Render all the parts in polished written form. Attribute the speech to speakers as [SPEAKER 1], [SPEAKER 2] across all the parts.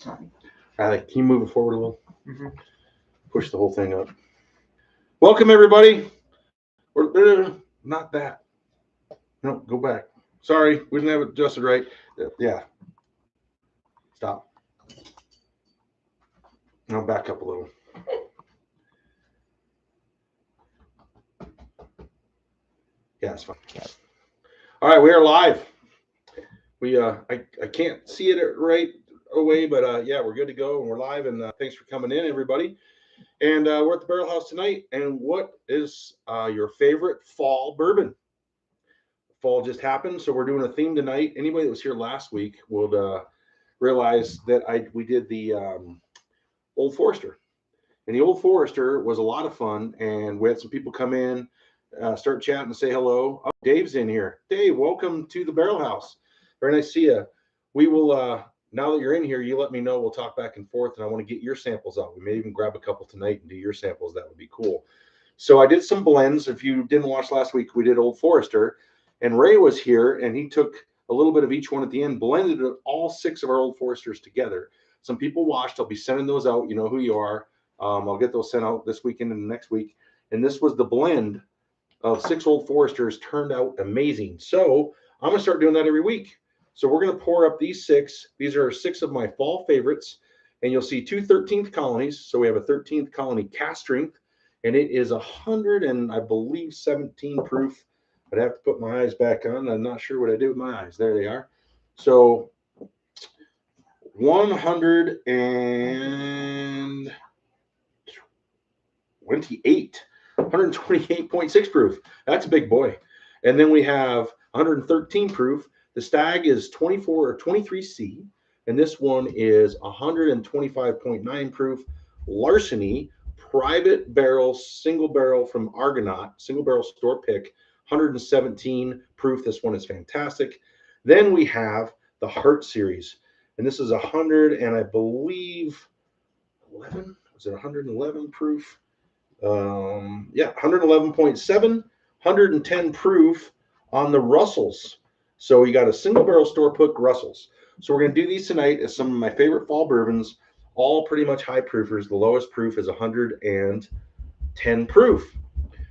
[SPEAKER 1] Can you move it forward a little? Push the whole thing up. Welcome, everybody. Not that. No, go back. Sorry, we didn't have it adjusted right. Yeah. Stop. Now back up a little. Yeah, it's fine. All right, we are live. I can't see it right away, but yeah, we're good to go and we're live. And thanks for coming in, everybody. And we're at the Barrelhouse tonight. And what is your favorite fall bourbon? Fall just happened, so we're doing a theme tonight. Anybody that was here last week would realize that we did the Old Forester, and the Old Forester was a lot of fun. And we had some people come in, start chatting, and say hello. Oh, Dave's in here. Dave, welcome to the Barrelhouse. Very nice to see you. We will now that you're in here, you let me know. We'll talk back and forth, and I want to get your samples out. We may even grab a couple tonight and do your samples. That would be cool. So I did some blends. If you didn't watch last week, we did Old Forester. And Ray was here, and he took a little bit of each one at the end, blended all 6 of our Old Foresters together. Some people watched. I'll be sending those out. You know who you are. I'll get those sent out this weekend and next week. And this was the blend of 6 Old Foresters. Turned out amazing. So I'm going to start doing that every week. So we're going to pour up these 6. These are 6 of my fall favorites. And you'll see 2 13th colonies. So we have a 13th colony cast strength. And it is 100 and I believe 17 proof. I'd have to put my eyes back on. I'm not sure what I do with my eyes. There they are. So 128.6 proof. That's a big boy. And then we have 113 proof. The Stagg is 24 or 23C. And this one is 125.9 proof. Larceny, private barrel, single barrel from Argonaut, single barrel store pick. 117 proof. This one is fantastic. Then we have the Heart series, and this is 100 and I believe 11. Was it 111 proof? Yeah, 111.7, 110 proof on the Russells. So you got a single barrel store pick Russells. So we're going to do these tonight as some of my favorite fall bourbons, all pretty much high proofers. The lowest proof is 110 proof.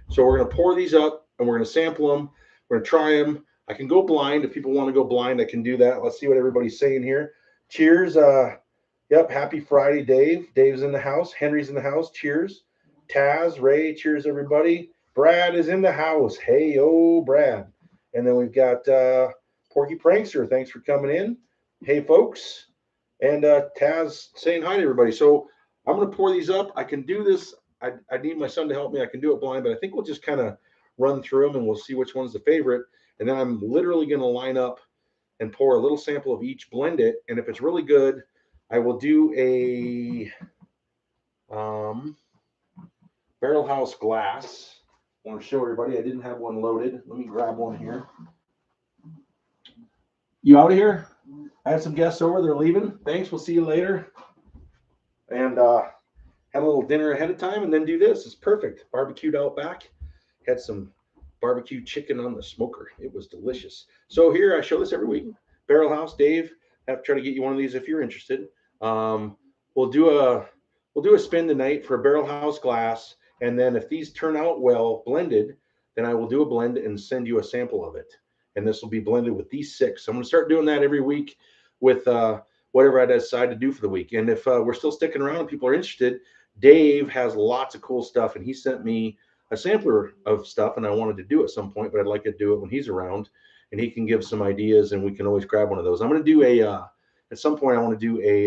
[SPEAKER 1] So we're going to pour these up. And we're going to sample them. We're going to try them. I can go blind. If people want to go blind, I can do that. Let's see what everybody's saying here. Cheers. Yep. Happy Friday, Dave. Dave's in the house. Henry's in the house. Cheers. Taz, Ray, cheers, everybody. Brad is in the house. Hey, oh, Brad. And then we've got Porky Prankster. Thanks for coming in. Hey, folks. And Taz saying hi to everybody. So I'm going to pour these up. I can do this. I need my son to help me. I can do it blind, but I think we'll just kind of run through them and we'll see which one's the favorite. And then I'm literally going to line up and pour a little sample of each, blend it. And if it's really good, I will do a Barrelhouse glass. I want to show everybody. I didn't have one loaded. Let me grab one here. You out of here? I had some guests over. They're leaving. Thanks. We'll see you later. And have a little dinner ahead of time and then do this. It's perfect. Barbecued out back. Had some barbecue chicken on the smoker. It was delicious. So here I show this every week. Barrelhouse, Dave. I have to try to get you one of these if you're interested. We'll do a spin tonight for a Barrelhouse glass, and then if these turn out well blended, then I will do a blend and send you a sample of it. And this will be blended with these 6. So I'm going to start doing that every week with whatever I decide to do for the week. And if we're still sticking around and people are interested, Dave has lots of cool stuff, and he sent me a sampler of stuff, and I wanted to do it at some point, but I'd like to do it when he's around, and he can give some ideas, and we can always grab one of those. I'm going to do at some point, I want to do a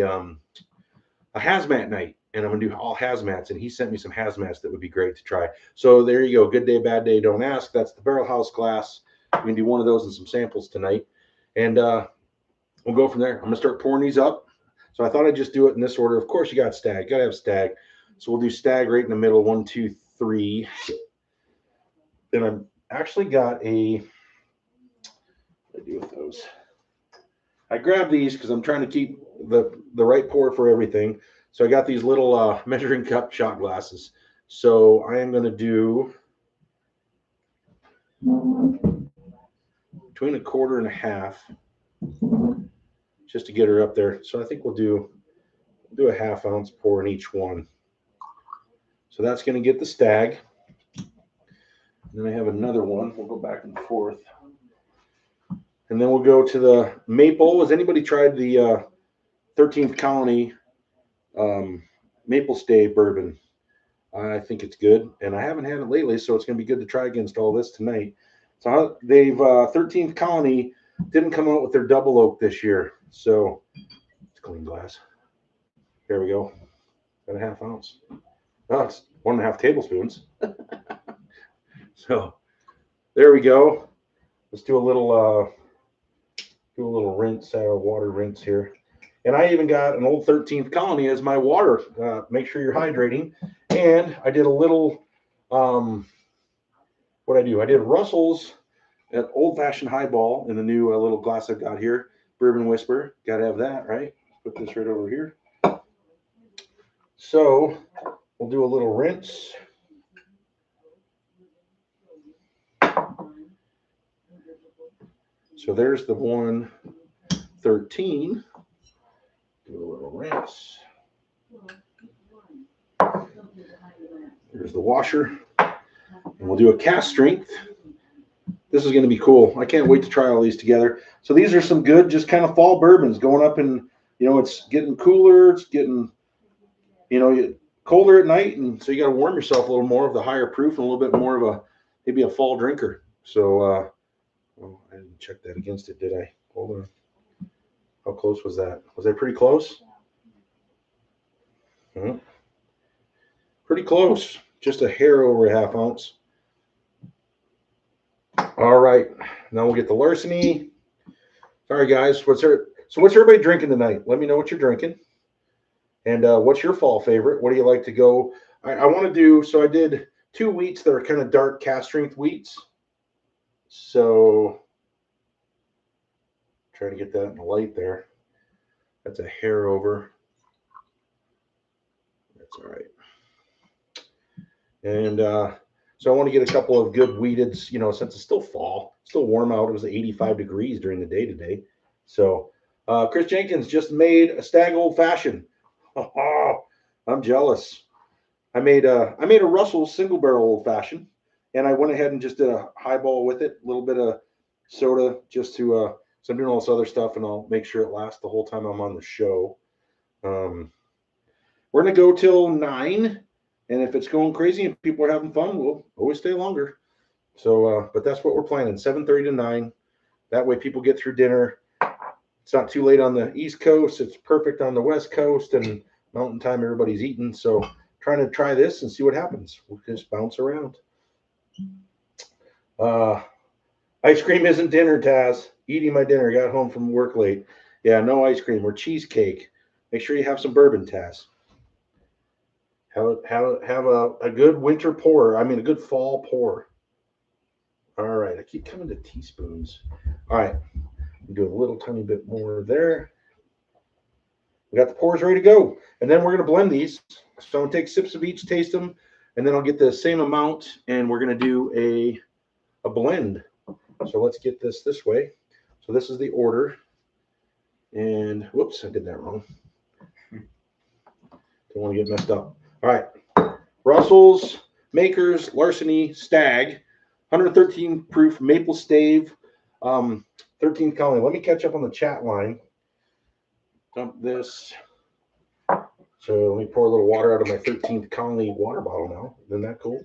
[SPEAKER 1] hazmat night, and I'm going to do all hazmats, and he sent me some hazmats that would be great to try. So there you go. Good day, bad day, don't ask. That's the Barrelhouse glass. We can do one of those and some samples tonight, and we'll go from there. I'm going to start pouring these up. So I thought I'd just do it in this order. Of course, you got Stagg. Got to have Stagg. So we'll do Stagg right in the middle. 1, 2, 3. Then I've actually got a. What do I do with those? I grabbed these because I'm trying to keep the right pour for everything. So I got these little measuring cup shot glasses. So I am going to do between 1/4 and 1/2 just to get her up there. So I think we'll do do a 1/2 ounce pour in each one. So that's going to get the Stag. And then I have another one. We'll go back and forth. And then we'll go to the maple. Has anybody tried the 13th Colony maple stave bourbon? I think it's good, and I haven't had it lately, so it's going to be good to try against all this tonight. So they've 13th Colony didn't come out with their double oak this year, so it's clean glass. There we go. Got a 1/2 ounce. Oh, it's 1.5 tablespoons. So there we go. Let's do a little rinse, water rinse here. And I even got an old 13th Colony as my water. Make sure you're hydrating. And I did a little, what I do? I did Russell's at old-fashioned highball in the new little glass I've got here. Bourbon Whisper. Got to have that, right? Put this right over here. So we'll do a little rinse. So there's the 113. Do a little rinse. There's the washer. And we'll do a cast strength. This is going to be cool. I can't wait to try all these together. So these are some good, just kind of fall bourbons going up, and it's getting cooler. It's getting, colder at night, and so you got to warm yourself a little more of the higher proof and a little bit more of maybe a fall drinker. So, well, I didn't check that against it, did I? Hold on. How close was that? Was that pretty close? Pretty close. Just a hair over a 1/2 ounce. All right. Now we'll get the larceny. Sorry, guys. So what's everybody drinking tonight? Let me know what you're drinking. And what's your fall favorite? What do you like to go? I want to do, so I did 2 wheats that are kind of dark cast strength wheats. So try to get that in the light there. That's a hair over. That's all right. And so I want to get a couple of good wheated, since it's still fall, still warm out. It was 85 degrees during the day today. So Chris Jenkins just made a Stagg Old Fashioned. Oh, I'm jealous. I made a Russell single barrel Old Fashioned, and I went ahead and just did a highball with it, a little bit of soda, just to so I'm doing all this other stuff, and I'll make sure it lasts the whole time I'm on the show. We're gonna go till 9, and if it's going crazy and people are having fun, we'll always stay longer. So, but that's what we're planning, 7:30 to 9. That way people get through dinner. It's not too late on the East Coast. It's perfect on the West Coast, and Mountain Time, everybody's eating. So trying to try this and see what happens. We'll just bounce around. Ice cream isn't dinner, Taz. Eating my dinner. Got home from work late. Yeah, no ice cream or cheesecake. Make sure you have some bourbon, Taz. Have a good winter pour. I mean, a good fall pour. All right. I keep coming to teaspoons. All right. Do a little tiny bit more there. We got the pours ready to go. And then we're going to blend these. So I'm going to take sips of each, taste them, and then I'll get the same amount, and we're going to do a blend. So let's get this way. So this is the order. And whoops, I did that wrong. Don't want to get messed up. All right. Russell's, Makers, Larceny, Stagg, 113 proof maple stave, 13th Colony. Let me catch up on the chat line. Dump this. So let me pour a little water out of my 13th Colony water bottle now. Isn't that cool?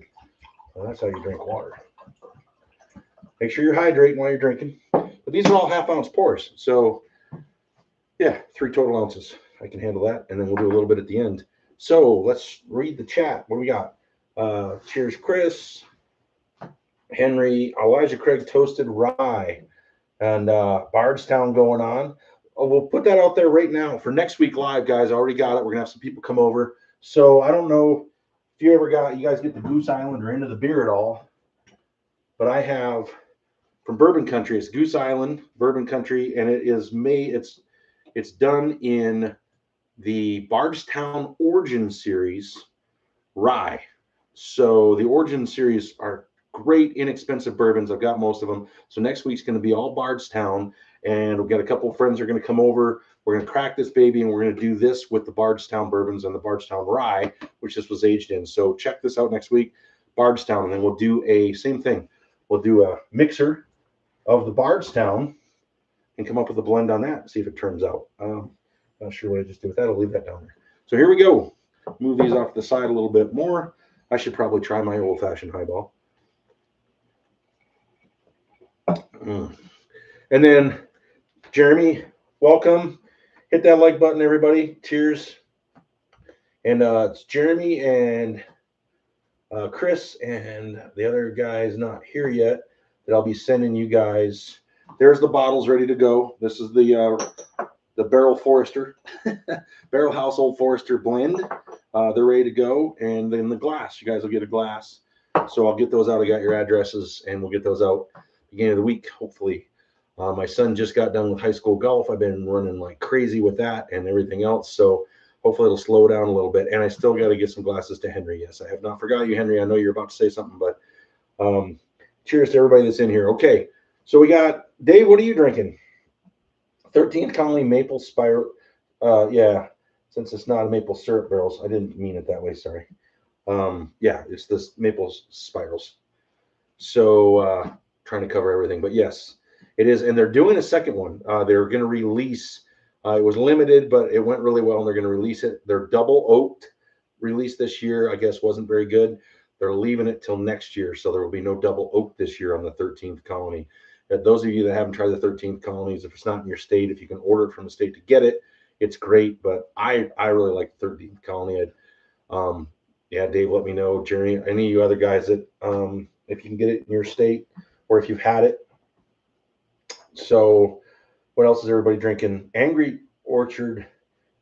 [SPEAKER 1] Well, that's how you drink water. Make sure you're hydrating while you're drinking. But these are all 1/2 ounce pours. So yeah, 3 total ounces. I can handle that. And then we'll do a little bit at the end. So let's read the chat. What do we got? Cheers, Chris. Henry, Elijah Craig toasted rye. And Bardstown going on. Oh, we'll put that out there right now for next week live, guys. I already got it. We're gonna have some people come over. So I don't know if you guys get the Goose Island or into the beer at all, but I have from Bourbon Country. It's Goose Island Bourbon Country, and it is made. It's done in the Bardstown Origin Series rye. So the Origin Series are great, inexpensive bourbons. I've got most of them. So next week's going to be all Bardstown, and we've got a couple of friends who are going to come over. We're going to crack this baby, and we're going to do this with the Bardstown bourbons and the Bardstown rye, which this was aged in. So check this out next week, Bardstown, and then we'll do a same thing. We'll do a mixer of the Bardstown and come up with a blend on that, see if it turns out. Not sure what I just did with that. I'll leave that down there. So here we go. Move these off the side a little bit more. I should probably try my old-fashioned highball. And then, Jeremy, welcome. Hit that like button, everybody. Cheers. And it's Jeremy and Chris and the other guy's not here yet that I'll be sending you guys. There's the bottles ready to go. This is the Barrel Forester, Barrelhouse Old Forester blend. They're ready to go. And then the glass. You guys will get a glass. So I'll get those out. I got your addresses, and we'll get those out beginning of the week, hopefully. My son just got done with high school golf. I've been running like crazy with that and everything else. So hopefully it'll slow down a little bit. And I still got to get some glasses to Henry. Yes, I have not forgot you, Henry. I know you're about to say something, but cheers to everybody that's in here. Okay, so we got Dave. What are you drinking? 13th Colony Maple Spiral. Yeah, since it's not a maple syrup barrels, I didn't mean it that way. Sorry. Yeah, it's this maple spirals. So trying to cover everything, but yes, it is. And they're doing a second one. They're going to release. It was limited, but it went really well, and they're going to release it. Their double oaked release this year, I guess, wasn't very good. They're leaving it till next year, so there will be no double oak this year on the 13th Colony. Those of you that haven't tried the 13th Colonies, if it's not in your state, if you can order it from the state to get it, it's great. But I really like the 13th Colony. Yeah, Dave, let me know. Jerry, any of you other guys that if you can get it in your state or if you've had it. So what else is everybody drinking? Angry Orchard,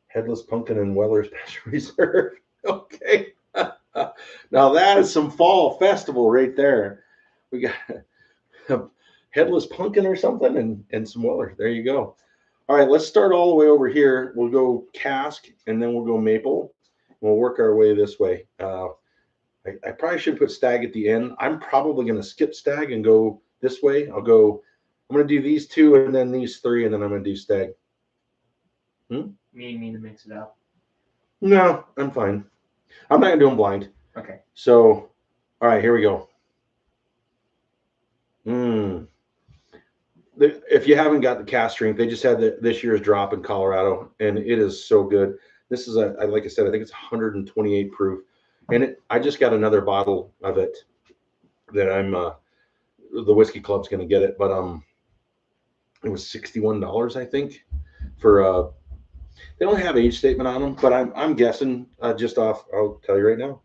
[SPEAKER 1] Headless Pumpkin, and Weller's Special Reserve. Okay. Now that is some fall festival right there. We got a Headless Pumpkin or something and some Weller. There you go. All right, let's start all the way over here. We'll go cask, and then we'll go maple. We'll work our way this way. I probably should put Stagg at the end. I'm probably going to skip Stagg and go this way. I'm going to do these two and then these three, and then I'm going to do Stagg.
[SPEAKER 2] You mean to mix it up?
[SPEAKER 1] No, I'm fine. I'm not going to do them blind.
[SPEAKER 2] Okay.
[SPEAKER 1] So, all right, here we go. If you haven't got the cask strength, they just had this year's drop in Colorado, and it is so good. This is like I said, I think it's 128 proof, and I just got another bottle of it that I'm the Whiskey Club's going to get it, but it was $61, I think, for they don't have age statement on them, but I'm guessing just off. I'll tell you right now.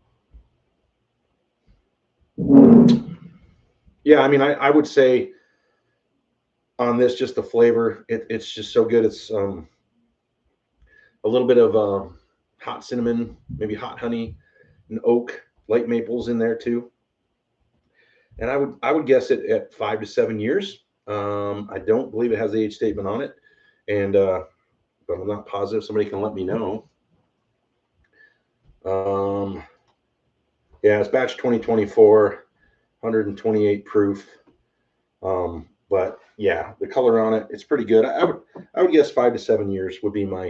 [SPEAKER 1] Yeah, I mean, I would say on this, just the flavor, it's just so good. It's a little bit of hot cinnamon, maybe hot honey, and oak, light maples in there too. And I would guess it at 5 to 7 years. I don't believe it has the age statement on it, and but I'm not positive. Somebody can let me know. Yeah, it's batch 2024, 128 proof. But yeah, the color on it, it's pretty good. I would guess 5 to 7 years would be my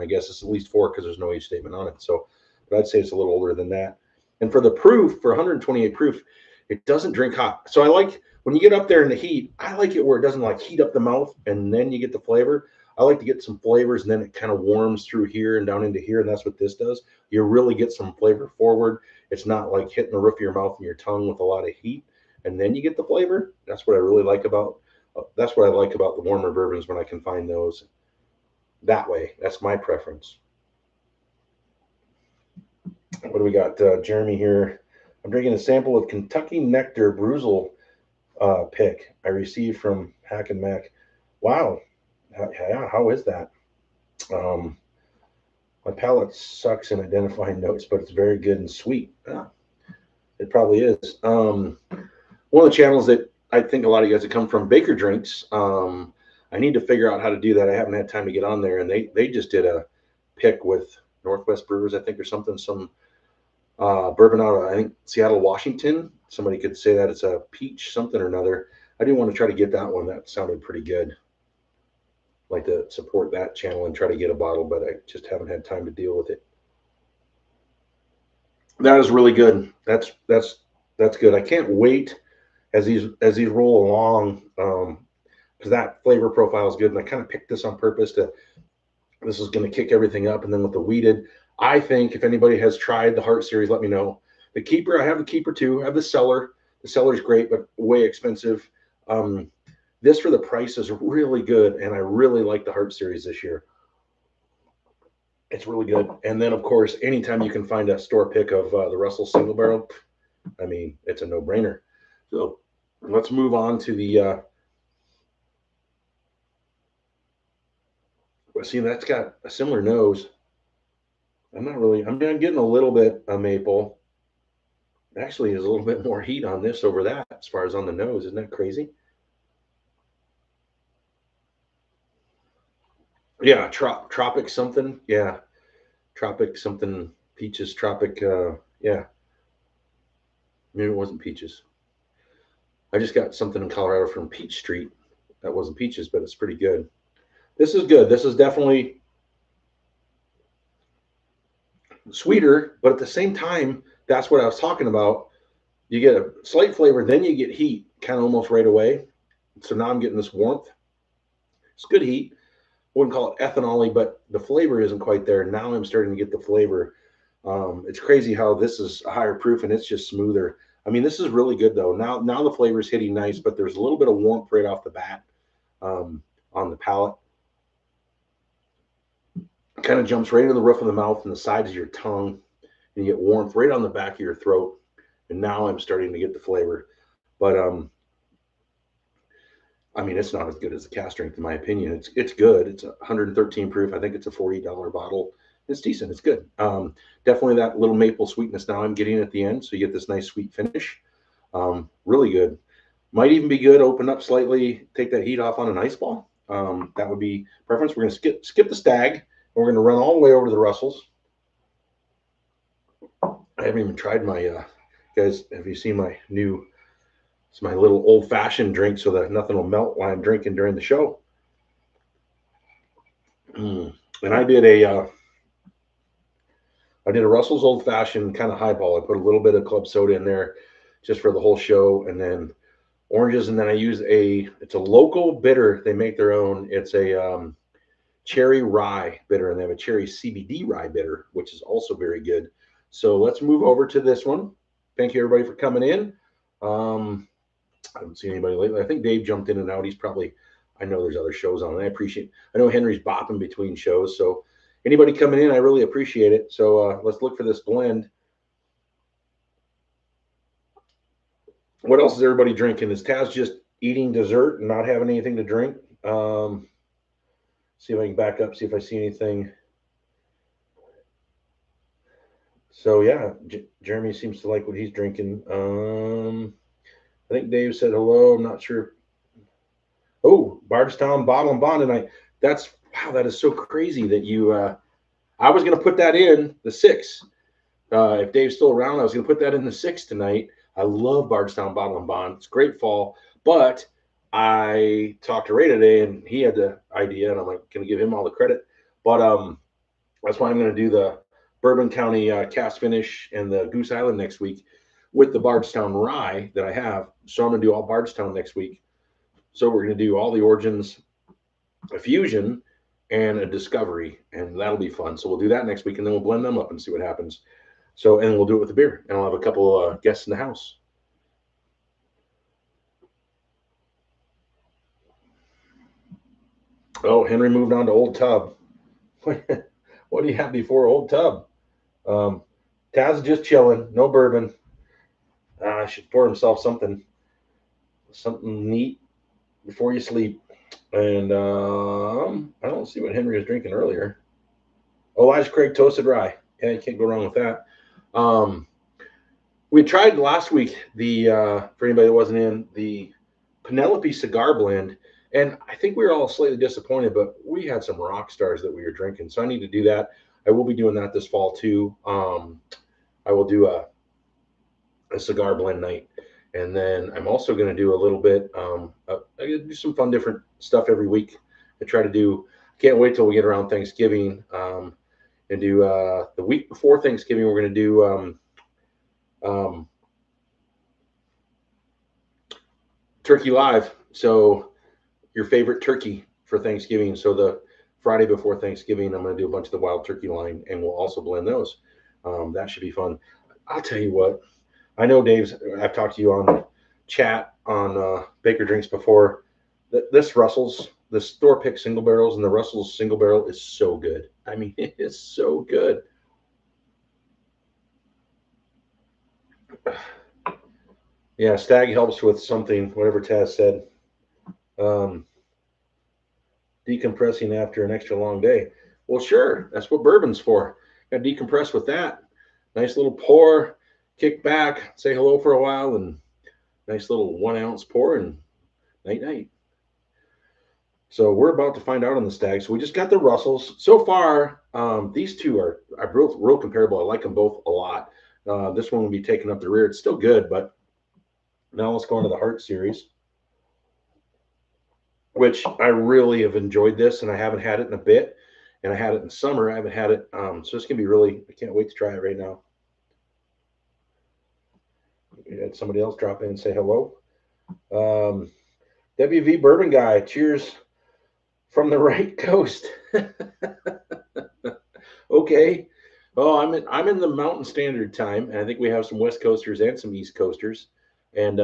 [SPEAKER 1] guess. It's at least 4 because there's no age statement on it. So, but I'd say it's a little older than that. And for the proof, for 128 proof, it doesn't drink hot. So I like when you get up there in the heat, I like it where it doesn't like heat up the mouth and then you get the flavor. I like to get some flavors and then it kind of warms through here and down into here. And that's what this does. You really get some flavor forward. It's not like hitting the roof of your mouth and your tongue with a lot of heat. And then you get the flavor. That's what I really like about, that's what I like about the warmer bourbons when I can find those that way. That's my preference. What do we got? Jeremy here. I'm drinking a sample of Kentucky Nectar Bruzel pick I received from Hack and Mac. Wow. How is that? My palate sucks in identifying notes, but it's very good and sweet. It probably is. One of the channels that I think a lot of you guys have come from, Baker Drinks. I need to figure out how to do that. I haven't had time to get on there, and they just did a pick with Northwest Brewers, I think, or something. Some bourbon out of, I think, Seattle, Washington. Somebody could say that it's a peach something or another. I do want to try to get that one. That sounded pretty good. like to support that channel and try to get a bottle, but I just haven't had time to deal with it. That is really good. That's good. I can't wait as these roll along, because that flavor profile is good. And I kind of picked this on purpose to. This is going to kick everything up, and then with the weeded, I think if anybody has tried the Heart series, let me know. The Keeper, I have the Keeper too. I have the Cellar. The Cellar is great, but way expensive. This for the price is really good, and I really like the Heart series this year. It's really good. And then, of course, anytime you can find a store pick of the Russell Single Barrel, I mean, it's a no-brainer. So let's move on to the. See, that's got a similar nose. I'm getting a little bit of maple. Actually, there's a little bit more heat on this over that as far as on the nose. Isn't that crazy? Yeah, tropic something. Yeah, tropic something. Peaches, tropic. Yeah, maybe it wasn't peaches. I just got something in Colorado from Peach Street. That wasn't peaches, but it's pretty good. This is good. This is definitely sweeter, but at the same time, that's what I was talking about. You get a slight flavor, then you get heat kind of almost right away. So now I'm getting this warmth. It's good heat. I wouldn't call it ethanol-y, but the flavor isn't quite there. Now I'm starting to get the flavor. It's crazy how this is a higher proof and it's just smoother. I mean, this is really good though. Now the flavor is hitting nice, but there's a little bit of warmth right off the bat on the palate. Kind of jumps right into the roof of the mouth and the sides of your tongue, and you get warmth right on the back of your throat. And now I'm starting to get the flavor, but I mean, it's not as good as the cast strength in my opinion. It's good. It's 113 proof. I think it's a $40 bottle. It's decent. It's good. Definitely that little maple sweetness now I'm getting at the end, so you get this nice sweet finish. Really good. Might even be good. Open up slightly, take that heat off on an ice ball. That would be preference. We're going to skip the Stag. We're going to run all the way over to the Russells. I haven't even tried my guys. Have you seen my new? It's my little old-fashioned drink, so that nothing will melt while I'm drinking during the show. And I did a Russell's old-fashioned kind of highball. I put a little bit of club soda in there, just for the whole show, and then oranges, and then I use it's a local bitter. They make their own. It's a cherry rye bitter, and they have a cherry CBD rye bitter, which is also very good. So let's move over to this one. Thank you, everybody, for coming in. I haven't seen anybody lately. I think Dave jumped in and out. He's probably, I know there's other shows on. I know Henry's bopping between shows. So anybody coming in, I really appreciate it. So let's look for this blend. What else is everybody drinking? Is Taz just eating dessert and not having anything to drink? See if I can back up, see if I see anything. So yeah, Jeremy seems to like what he's drinking. I think Dave said hello. I'm not sure. Oh, Bardstown Bottle and Bond, and wow, that is so crazy that you. I was going to put that in the 6. If Dave's still around, I was going to put that in the 6 tonight. I love Bardstown Bottle and Bond. It's great fall, but I talked to Ray today, and he had the idea, and I'm like going to give him all the credit. But that's why I'm going to do the Bourbon County cast finish and the Goose Island next week with the Bardstown rye that I have. So I'm going to do all Bardstown next week. So we're going to do all the origins, a fusion, and a discovery, and that'll be fun. So we'll do that next week, and then we'll blend them up and see what happens. So, and we'll do it with the beer, and I'll have a couple guests in the house. Oh, Henry moved on to Old Tub. What do you have before Old Tub? Taz is just chilling, no bourbon. Should pour himself something neat before you sleep. And I don't see what Henry was drinking earlier. Oh, Elijah Craig toasted rye. Yeah, you can't go wrong with that. We tried last week for anybody that wasn't in, the Penelope cigar blend, and I think we were all slightly disappointed, but we had some rock stars that we were drinking, so I need to do that. I will be doing that this fall too. I will do a cigar blend night, and then I'm also going to do a little bit. I do some fun different stuff every week I try to do. Can't wait till we get around Thanksgiving and do the week before Thanksgiving. We're going to do turkey live. So your favorite turkey for Thanksgiving. So the Friday before Thanksgiving, I'm going to do a bunch of the wild turkey line, and we'll also blend those. That should be fun. I'll tell you what. I know Dave's. I've talked to you on chat on Baker Drinks before. This Russell's, the store pick single barrels, and the Russell's single barrel is so good. I mean, it is so good. Yeah, Stagg helps with something, whatever Taz said. Decompressing after an extra long day. Well, sure, that's what bourbon's for. Got to decompress with that. Nice little pour, kick back, say hello for a while, and nice little 1 ounce pour, and night night. So we're about to find out on the Stagg. So we just got the Russells. So far, these two are real comparable. I like them both a lot. This one will be taking up the rear. It's still good, but now let's go into the Heart series, which I really have enjoyed this, and I haven't had it in a bit. And I had it in summer. I haven't had it. So it's going to be really, I can't wait to try it right now. We had somebody else drop in and say hello. WV Bourbon Guy, cheers from the right coast. Okay. Oh, I'm in the Mountain Standard Time, and I think we have some West Coasters and some East Coasters. And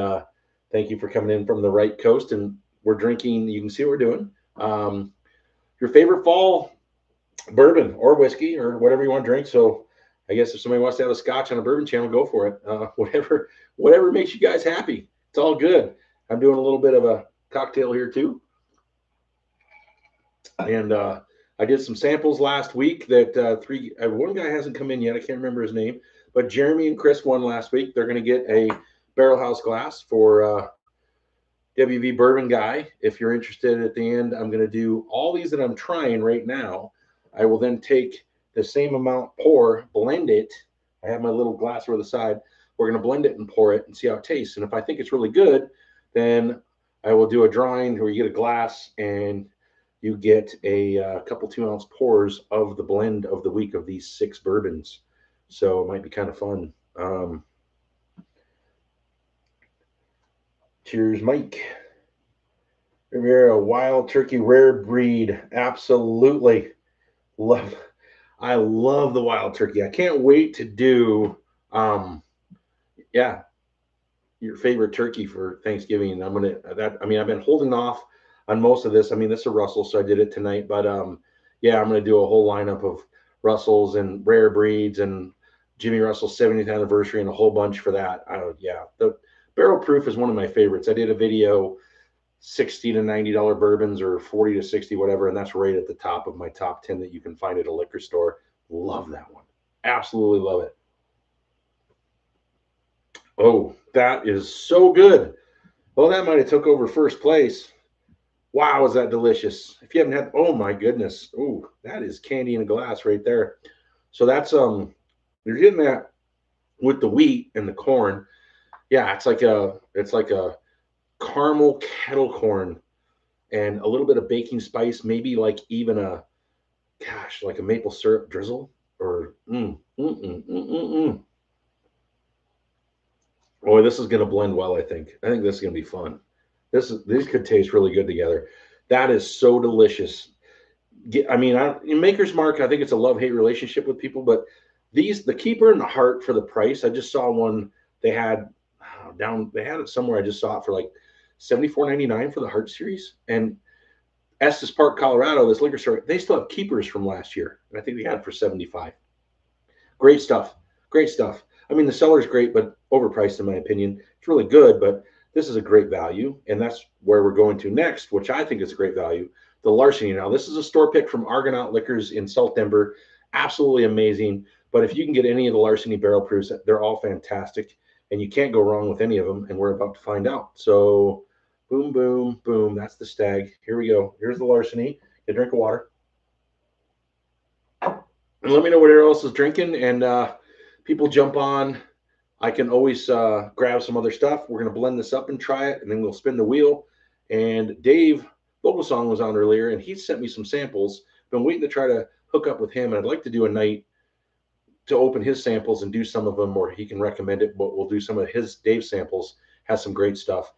[SPEAKER 1] thank you for coming in from the right coast. And we're drinking. You can see what we're doing. Your favorite fall bourbon or whiskey or whatever you want to drink. So I guess if somebody wants to have a scotch on a bourbon channel, go for it. Whatever makes you guys happy. It's all good. I'm doing a little bit of a cocktail here too. And I did some samples last week that one guy hasn't come in yet. I can't remember his name, but Jeremy and Chris won last week. They're going to get a Barrelhouse glass for WV Bourbon Guy. If you're interested at the end, I'm going to do all these that I'm trying right now. I will then take the same amount, pour, blend it. I have my little glass over the side. We're going to blend it and pour it and see how it tastes. And if I think it's really good, then I will do a drawing where you get a glass and you get a couple 2 ounce pours of the blend of the week of these 6 bourbons. So it might be kind of fun. Cheers, Mike. Rivera, wild turkey, rare breed. Absolutely. I love the wild turkey. I can't wait to do, your favorite turkey for Thanksgiving. I've been holding off on most of this. I mean, this is a Russell, so I did it tonight. But I'm going to do a whole lineup of Russells and rare breeds and Jimmy Russell's 70th anniversary and a whole bunch for that. The Barrel Proof is one of my favorites. I did a video, $60 to $90 bourbons or 40 to 60, whatever, and that's right at the top of my top 10 that you can find at a liquor store. Love that one. Absolutely love it. Oh, that is so good. Well, that might have took over first place. Wow, is that delicious. If you haven't had, oh my goodness. Oh, that is candy in a glass right there. So that's, you're getting that with the wheat and the corn. Yeah, it's like a caramel kettle corn and a little bit of baking spice, maybe like even like a maple syrup drizzle or Boy, this is going to blend well, I think. I think this is going to be fun. These could taste really good together. That is so delicious. In Maker's Mark, I think it's a love-hate relationship with people, but the Keeper and the Heart for the price, I just saw one they had they had it somewhere. I just saw it for like $74.99 for the Heart series. And Estes Park, Colorado, this liquor store, they still have Keepers from last year. And I think they had it for $75. Great stuff. Great stuff. I mean, the cellar's great, but overpriced in my opinion. It's really good, but this is a great value. And that's where we're going to next, which I think is a great value. The Larceny. Now, this is a store pick from Argonaut Liquors in South Denver. Absolutely amazing. But if you can get any of the Larceny barrel proofs, they're all fantastic. And you can't go wrong with any of them. And we're about to find out. So boom, boom, boom. That's the Stagg. Here we go. Here's the Larceny. Get a drink of water. And let me know what everyone else is drinking. And people jump on. I can always grab some other stuff. We're going to blend this up and try it. And then we'll spin the wheel. And Dave Song was on earlier, and he sent me some samples. Been waiting to try to hook up with him, and I'd like to do a night to open his samples and do some of them, or he can recommend it. But we'll do some of his Dave samples. Has some great stuff.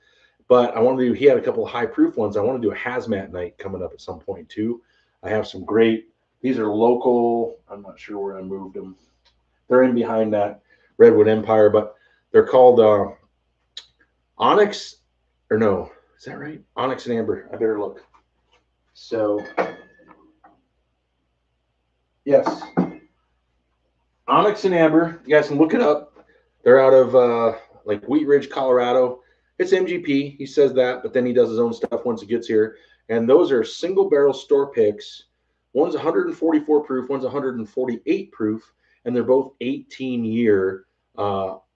[SPEAKER 1] But I want to do. He had a couple of high proof ones. I want to do a hazmat night coming up at some point too. I have some great. These are local. I'm not sure where I moved them. They're in behind that Redwood Empire, but they're called Onyx, or no, is that right? Onyx and Amber. I better look. So, yes, Onyx and Amber. You guys can look it up. They're out of like Wheat Ridge, Colorado. It's MGP. He says that, but then he does his own stuff once he gets here. And those are single barrel store picks. One's 144 proof, one's 148 proof, and they're both 18-year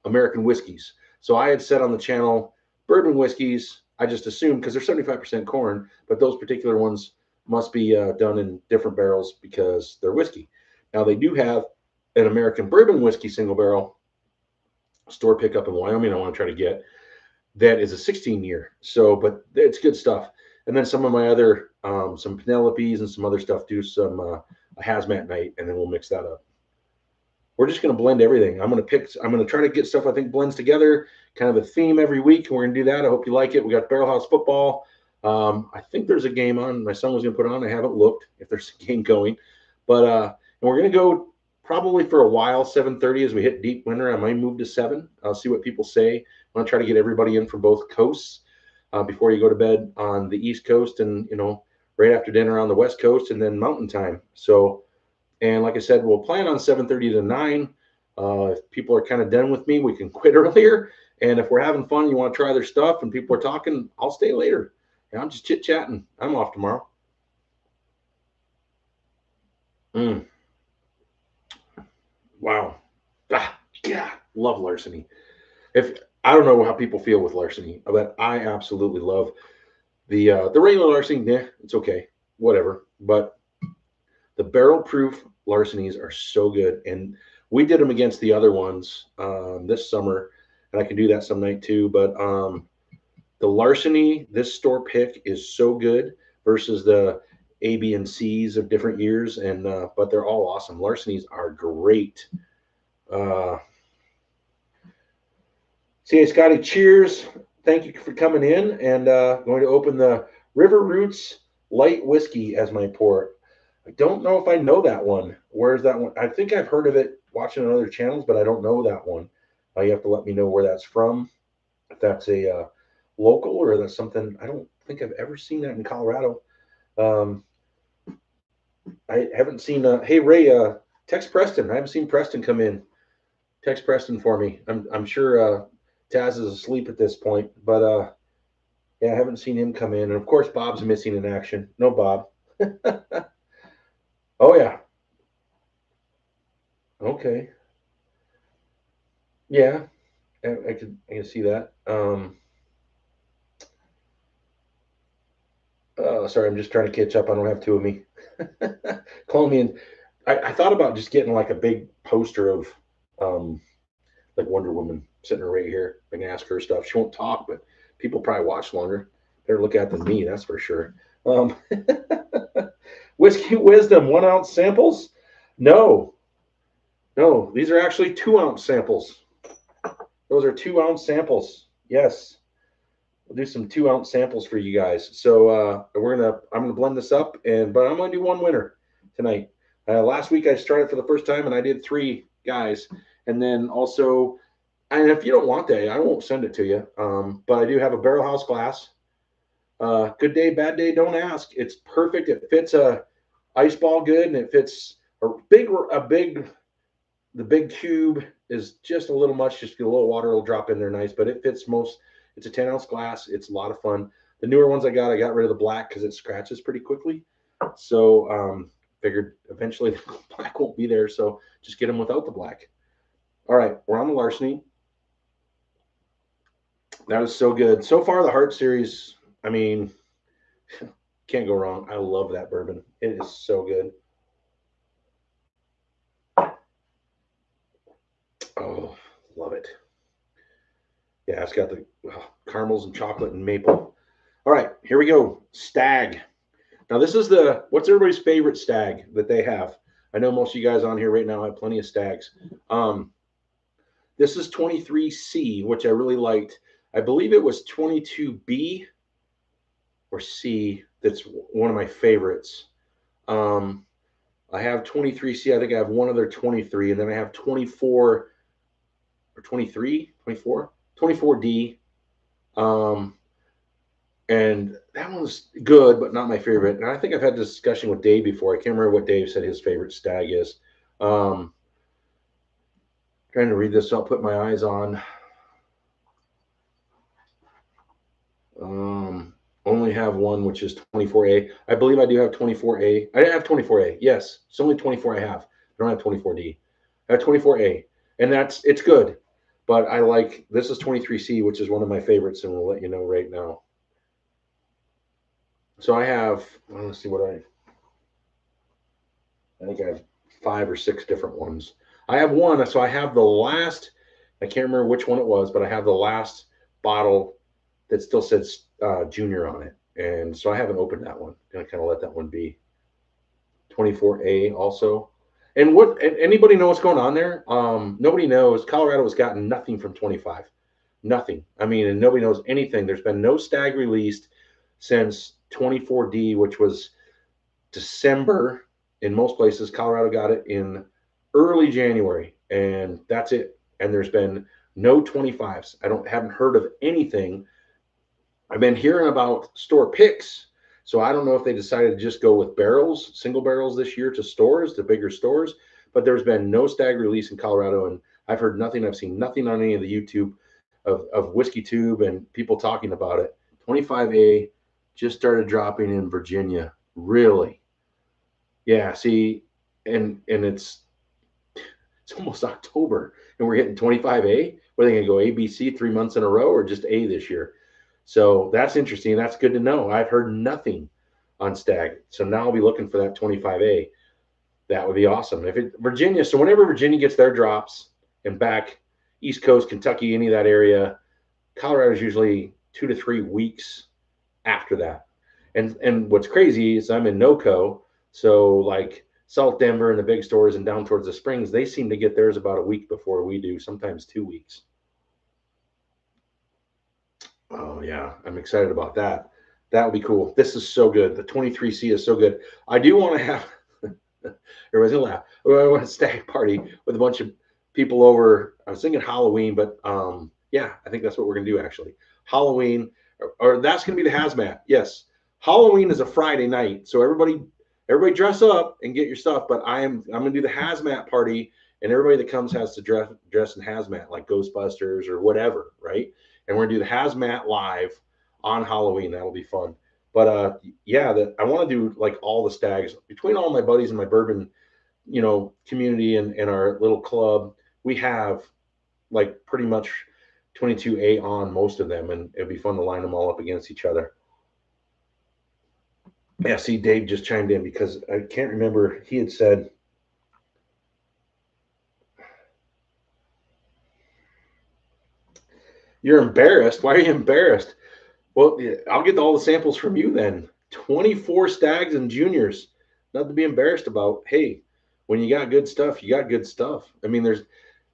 [SPEAKER 1] American whiskeys. So I had said on the channel, bourbon whiskeys, I just assumed because they're 75% corn, but those particular ones must be done in different barrels because they're whiskey. Now they do have an American bourbon whiskey single barrel store pickup in Wyoming I want to try to get. That is a 16-year. So, but it's good stuff. And then some of my other, some Penelopes and some other stuff, do some a hazmat night, and then we'll mix that up. We're just going to blend everything. I'm going to try to get stuff I think blends together, kind of a theme every week, and we're going to do that. I hope you like it. We got Barrelhouse football. I think there's a game on. My son was going to put it on. I haven't looked if there's a game going, but and we're going to go probably for a while, 7:30 as we hit deep winter. I might move to 7. I'll see what people say. I want to try to get everybody in from both coasts before you go to bed on the East Coast, and right after dinner on the West Coast, and then Mountain Time. So, and like I said, we'll plan on 7:30 to 9. If people are kind of done with me, we can quit earlier. And if we're having fun, you want to try their stuff, and people are talking, I'll stay later. And I'm just chit chatting. I'm off tomorrow. Wow. Yeah, love larceny. If I don't know how people feel with larceny, but I absolutely love the regular larceny. Yeah, it's okay, whatever. But the barrel proof larcenies are so good, and we did them against the other ones this summer, and I can do that some night too. But the larceny, this store pick is so good versus the A, B, and C's of different years, and but they're all awesome. Larcenies are great. See, Scotty, cheers. Thank you for coming in, and going to open the River Roots Light Whiskey as my port. I don't know if I know that one. Where's that one? I think I've heard of it watching on other channels, but I don't know that one. You have to let me know where that's from. If that's a local or that's something, I don't think I've ever seen that in Colorado. I haven't seen, hey, Ray, text Preston. I haven't seen Preston come in. Text Preston for me. I'm sure Taz is asleep at this point, but yeah, I haven't seen him come in. And of course, Bob's missing in action. No Bob. Oh yeah. Okay. Yeah, I can see that. Sorry, I'm just trying to catch up. I don't have two of me. Call me in. I thought about just getting like a big poster of like Wonder Woman sitting right here. I can ask her stuff. She won't talk, but people probably watch longer. Better look at than me, that's for sure. Whiskey Wisdom 1 ounce samples? No, these are actually 2 ounce samples. Those are 2 ounce samples. Yes, we'll do some 2 ounce samples for you guys. So I'm gonna blend this up, but I'm gonna do one winner tonight. Last week I started for the first time and I did 3 guys, and then also, and if you don't want that, I won't send it to you. But I do have a Barrelhouse glass. Good day, bad day, don't ask. It's perfect. It fits a ice ball good, and it fits the big cube is just a little much. Just get a little water will drop in there nice, but it fits most. It's a 10 ounce glass. It's a lot of fun. The newer ones I got rid of the black because it scratches pretty quickly. So figured eventually the black won't be there, so just get them without the black. All right, we're on the larceny. That was so good. So far, the Heart Series, I mean, can't go wrong. I love that bourbon. It is so good. Oh, love it. Yeah, it's got the caramels and chocolate and maple. All right, here we go. Stagg. Now this is what's everybody's favorite Stagg that they have. I know most of you guys on here right now have plenty of Staggs. This is 23C, which I really liked. I believe it was 22B or C. That's one of my favorites. I have 23C. I think I have one other 23, and then I have 24 or 23, 24, 24D. And that one's good, but not my favorite. And I think I've had this discussion with Dave before. I can't remember what Dave said his favorite Stagg is. Trying to read this, so I'll put my eyes on. Only have one, which is 24A. I believe I do have 24A. I have 24A. Yes, it's only 24 I have. I don't have 24D. I have 24A, and it's good. But I like, this is 23C, which is one of my favorites, and we'll let you know right now. So I have, well, let's see what I think I have 5 or 6 different ones. I have one, so I have the last, I can't remember which one it was, but I have the last bottle that still says Junior on it. And so I haven't opened that one. I'm going to kind of let that one be. 24A also. And anybody know what's going on there? Nobody knows. Colorado has gotten nothing from 25. Nothing. I mean, and nobody knows anything. There's been no Stagg released since 24D, which was December in most places. Colorado got it in early January, and that's it. And there's been no 25s. Haven't heard of anything. I've been hearing about store picks, so I don't know if they decided to just go with barrels, single barrels this year to stores, to bigger stores, but there's been no Stagg release in Colorado, and I've heard nothing. I've seen nothing on any of the YouTube of Whiskey Tube and people talking about it. 25A just started dropping in Virginia. Really? Yeah, see, and it's almost October, and we're hitting 25A. What are they going to go A, B, C 3 months in a row, or just A this year? So that's interesting. That's good to know. I've heard nothing on Stagg. So now I'll be looking for that 25A. That would be awesome. Virginia, so whenever Virginia gets their drops and back East Coast, Kentucky, any of that area, Colorado is usually 2 to 3 weeks after that. And what's crazy is I'm in NoCo, so like South Denver and the big stores and down towards the Springs, they seem to get theirs about a week before we do, sometimes 2 weeks. Oh, yeah, I'm excited about that. That would be cool. This is so good. The 23C is so good. I do want to have, everybody's going to laugh. I want a Stagg party with a bunch of people over. I was thinking Halloween, but yeah, I think that's what we're going to do, actually. Halloween, or that's going to be the hazmat. Yes. Halloween is a Friday night, so everybody dress up and get your stuff, but I'm going to do the hazmat party, and everybody that comes has to dress in hazmat, like Ghostbusters or whatever, right? And we're gonna do the hazmat live on Halloween. That'll be fun. But yeah, I want to do like all the Staggs between all my buddies in my bourbon, community and our little club. We have like pretty much 22A on most of them, and it'd be fun to line them all up against each other. Yeah, see, Dave just chimed in because I can't remember. He had said, "You're embarrassed. Why are you embarrassed?" Well, I'll get all the samples from you then. 24 Staggs and Juniors. Nothing to be embarrassed about. Hey, when you got good stuff, you got good stuff. I mean,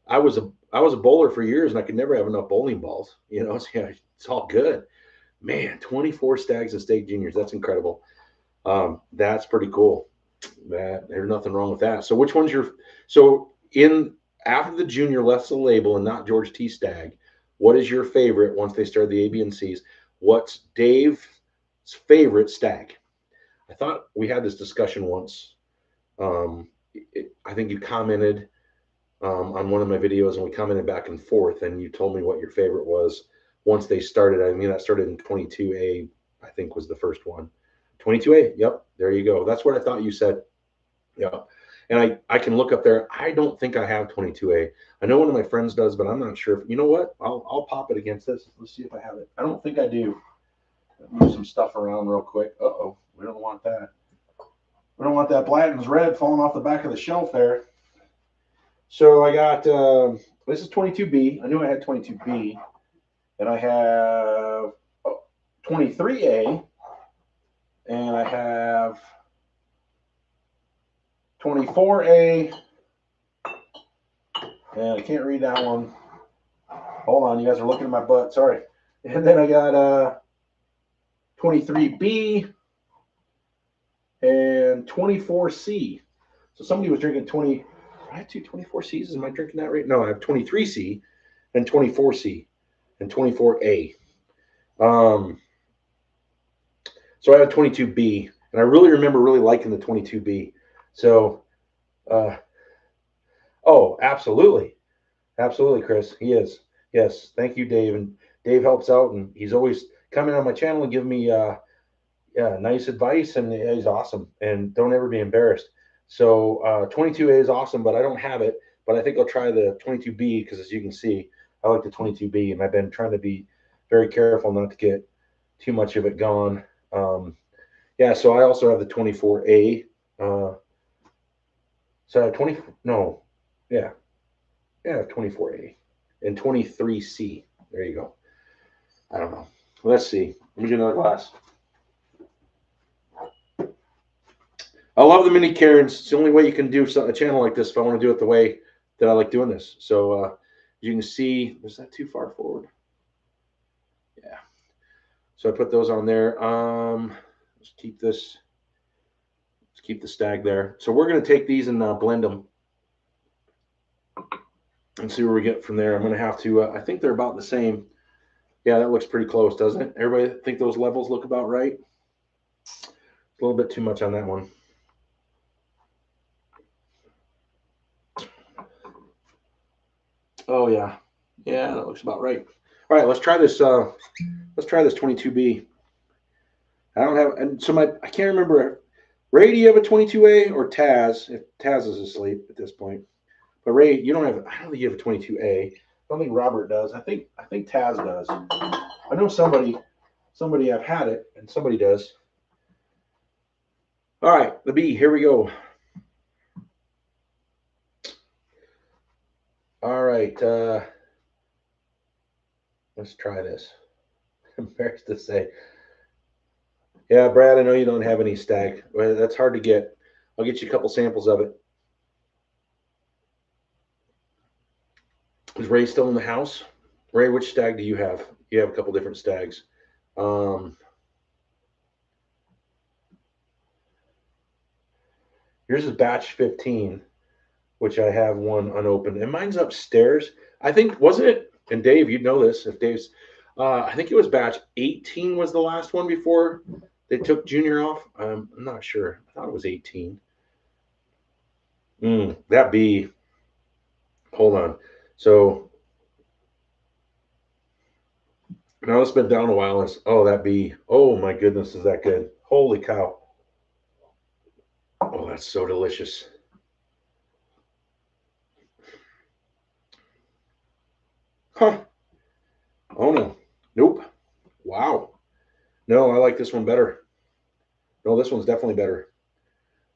[SPEAKER 1] I was a bowler for years, and I could never have enough bowling balls. So yeah, it's all good. Man, 24 Staggs and Stagg Juniors. That's incredible. That's pretty cool. There's nothing wrong with that. So which one's after the Junior left the label and not George T. Stagg, what is your favorite once they started the A, B, and C's? What's Dave's favorite Stagg? I thought we had this discussion once. I think you commented on one of my videos, and we commented back and forth, and you told me what your favorite was once they started. I mean, that started in 22A, I think was the first one. 22A, yep, there you go. That's what I thought you said. Yeah, and I can look up there. I don't think I have 22A. I know one of my friends does, but I'm not sure. You know what? I'll pop it against this. Let's see if I have it. I don't think I do. Move some stuff around real quick. Uh-oh, we don't want that. We don't want that Blanton's Red falling off the back of the shelf there. So I got, this is 22B. I knew I had 22B. And I have 23A. and I have 24A, and I can't read that one. Hold on, you guys are looking at my butt. Sorry. And then I got 23B and 24C. So somebody was drinking 20. I have 24Cs. Am I drinking that right? No, I have 23C and 24C and 24A. So I have 22B, and I really remember really liking the 22B. So, oh, absolutely. Absolutely, Chris. He is. Yes. Thank you, Dave. And Dave helps out, and he's always coming on my channel and giving me nice advice, and he's awesome. And don't ever be embarrassed. So 22A is awesome, but I don't have it. But I think I'll try the 22B because, as you can see, I like the 22B, and I've been trying to be very careful not to get too much of it gone. Yeah, so I also have the 24A. So I have 20. No, yeah, 24A and 23C. There you go. I don't know. Let's see. Let me get another glass. I love the mini Karens. It's the only way you can do a channel like this if I want to do it the way that I like doing this. So you can see, is that too far forward? Yeah. So I put those on there. Let's keep this. Let's keep the Stag there. So we're going to take these and blend them and see where we get from there. I'm going to have to, I think they're about the same. Yeah, that looks pretty close, doesn't it? Everybody think those levels look about right? A little bit too much on that one. Oh yeah, yeah, that looks about right. All right, let's try this. Let's try this 22B. I don't have, and so I can't remember. Ray, do you have a 22A or Taz? If Taz is asleep at this point, but Ray, you don't have. I don't think you have a 22A. I don't think Robert does. I think Taz does. I know somebody I've had it, and somebody does. All right, the B. Here we go. All right, let's try this. I'm embarrassed to say. Yeah, Brad, I know you don't have any Stag. Well, that's hard to get. I'll get you a couple samples of it. Is Ray still in the house? Ray, which Stag do you have? You have a couple different Stags. Yours is batch 15, which I have one unopened. And mine's upstairs. I think, wasn't it? And Dave, you'd know this if Dave's. I think it was batch 18 was the last one before they took Junior off. I'm not sure. I thought it was 18. That B. Hold on. So now it's been down a while. Oh, that B. Oh my goodness, is that good? Holy cow. Oh, that's so delicious. Huh. Oh no. Nope. Wow. No, I like this one better. No, this one's definitely better.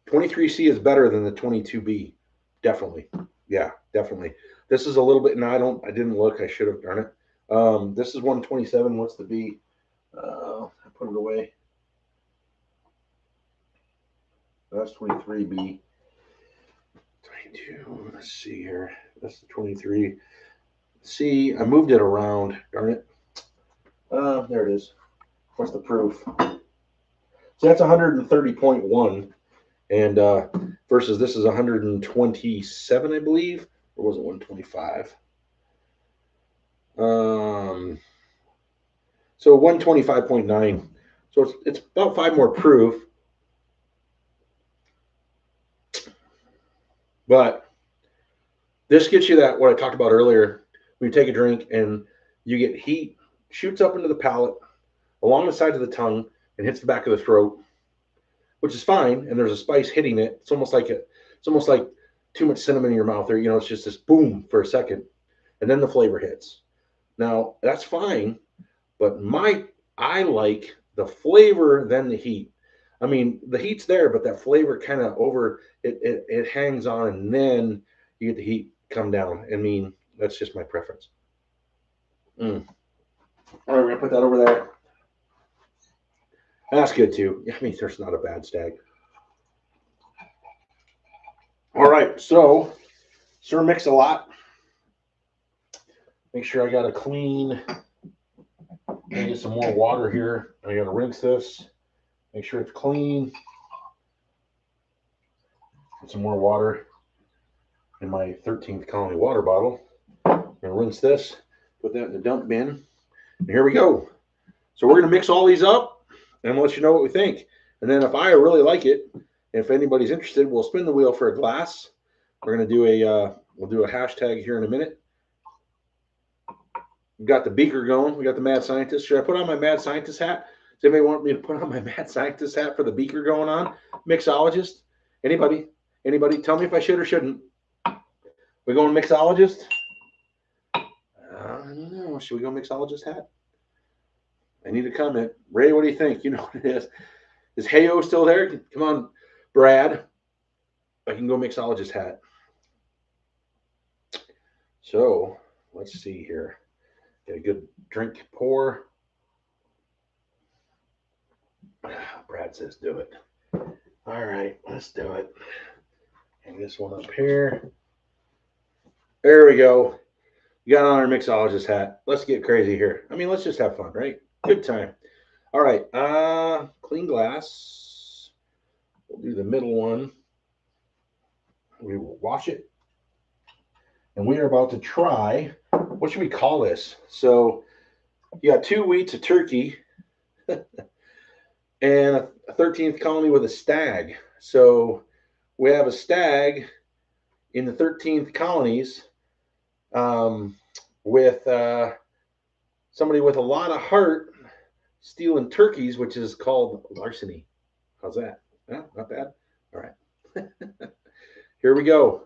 [SPEAKER 1] 23C is better than the 22B. Definitely. Yeah, definitely. This is a little bit, no, I didn't look. I should have, darn it. This is 127. What's the B? I put it away. That's 23B. 22. Let's see here. That's the 23. See, I moved it around. Darn it. There it is. What's the proof? So that's 130.1, and versus this is 127, I believe, or was it 125? So 125.9. So it's about 5 more proof, but this gets you that what I talked about earlier. When you take a drink and you get heat, shoots up into the palate, along the sides of the tongue, and hits the back of the throat, which is fine. And there's a spice hitting it. It's almost like too much cinnamon in your mouth, or it's just this boom for a second, and then the flavor hits. Now that's fine, but I like the flavor then the heat. I mean, the heat's there, but that flavor kind of it hangs on, and then you get the heat come down. I mean, that's just my preference. All right, we're gonna put that over there. And that's good too. I mean, there's not a bad stag. All right, so stir mix a lot. Make sure I got a clean. Get some more water here. I got to rinse this. Make sure it's clean. Get some more water in my 13th colony water bottle. I'm gonna rinse this. Put that in the dump bin. And here we go. So we're gonna mix all these up and let you know what we think. And then if I really like it, if anybody's interested, we'll spin the wheel for a glass. We're gonna do we'll do a hashtag here in a minute. We've got the beaker going. We got the mad scientist. Should I put on my mad scientist hat? Does anybody want me to put on my mad scientist hat for the beaker going on? Mixologist? Anybody? Anybody? Tell me if I should or shouldn't. We going mixologist? I don't know. Should we go mixologist hat? I need a comment. Ray, what do you think? You know what it is. Is Heyo still there? Come on, Brad. I can go mixologist hat. So let's see here. Get a good drink pour. Brad says do it. All right, let's do it. Hang this one up here. There we go. You got on our mixologist hat. Let's get crazy here. I mean, let's just have fun, right? Good time. All right. Clean glass. We'll do the middle one. We will wash it. And we are about to try, what should we call this? So you got 2 wheats, a turkey, and a 13th colony with a stag. So we have a stag in the 13th colonies with somebody with a lot of heart stealing turkeys, which is called larceny. How's that? Yeah, not bad. All right. Here we go.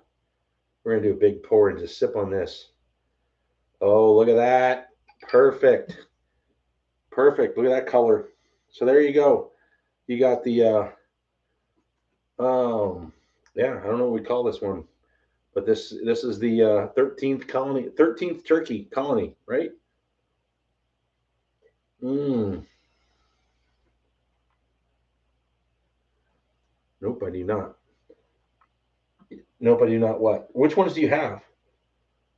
[SPEAKER 1] We're going to do a big pour and just sip on this. Oh, look at that. Perfect. Perfect. Look at that color. So there you go. You got the, yeah, I don't know what we call this one, but this is the 13th colony, 13th turkey colony, right? Nope, I do not. Nope, I do not what? Which ones do you have?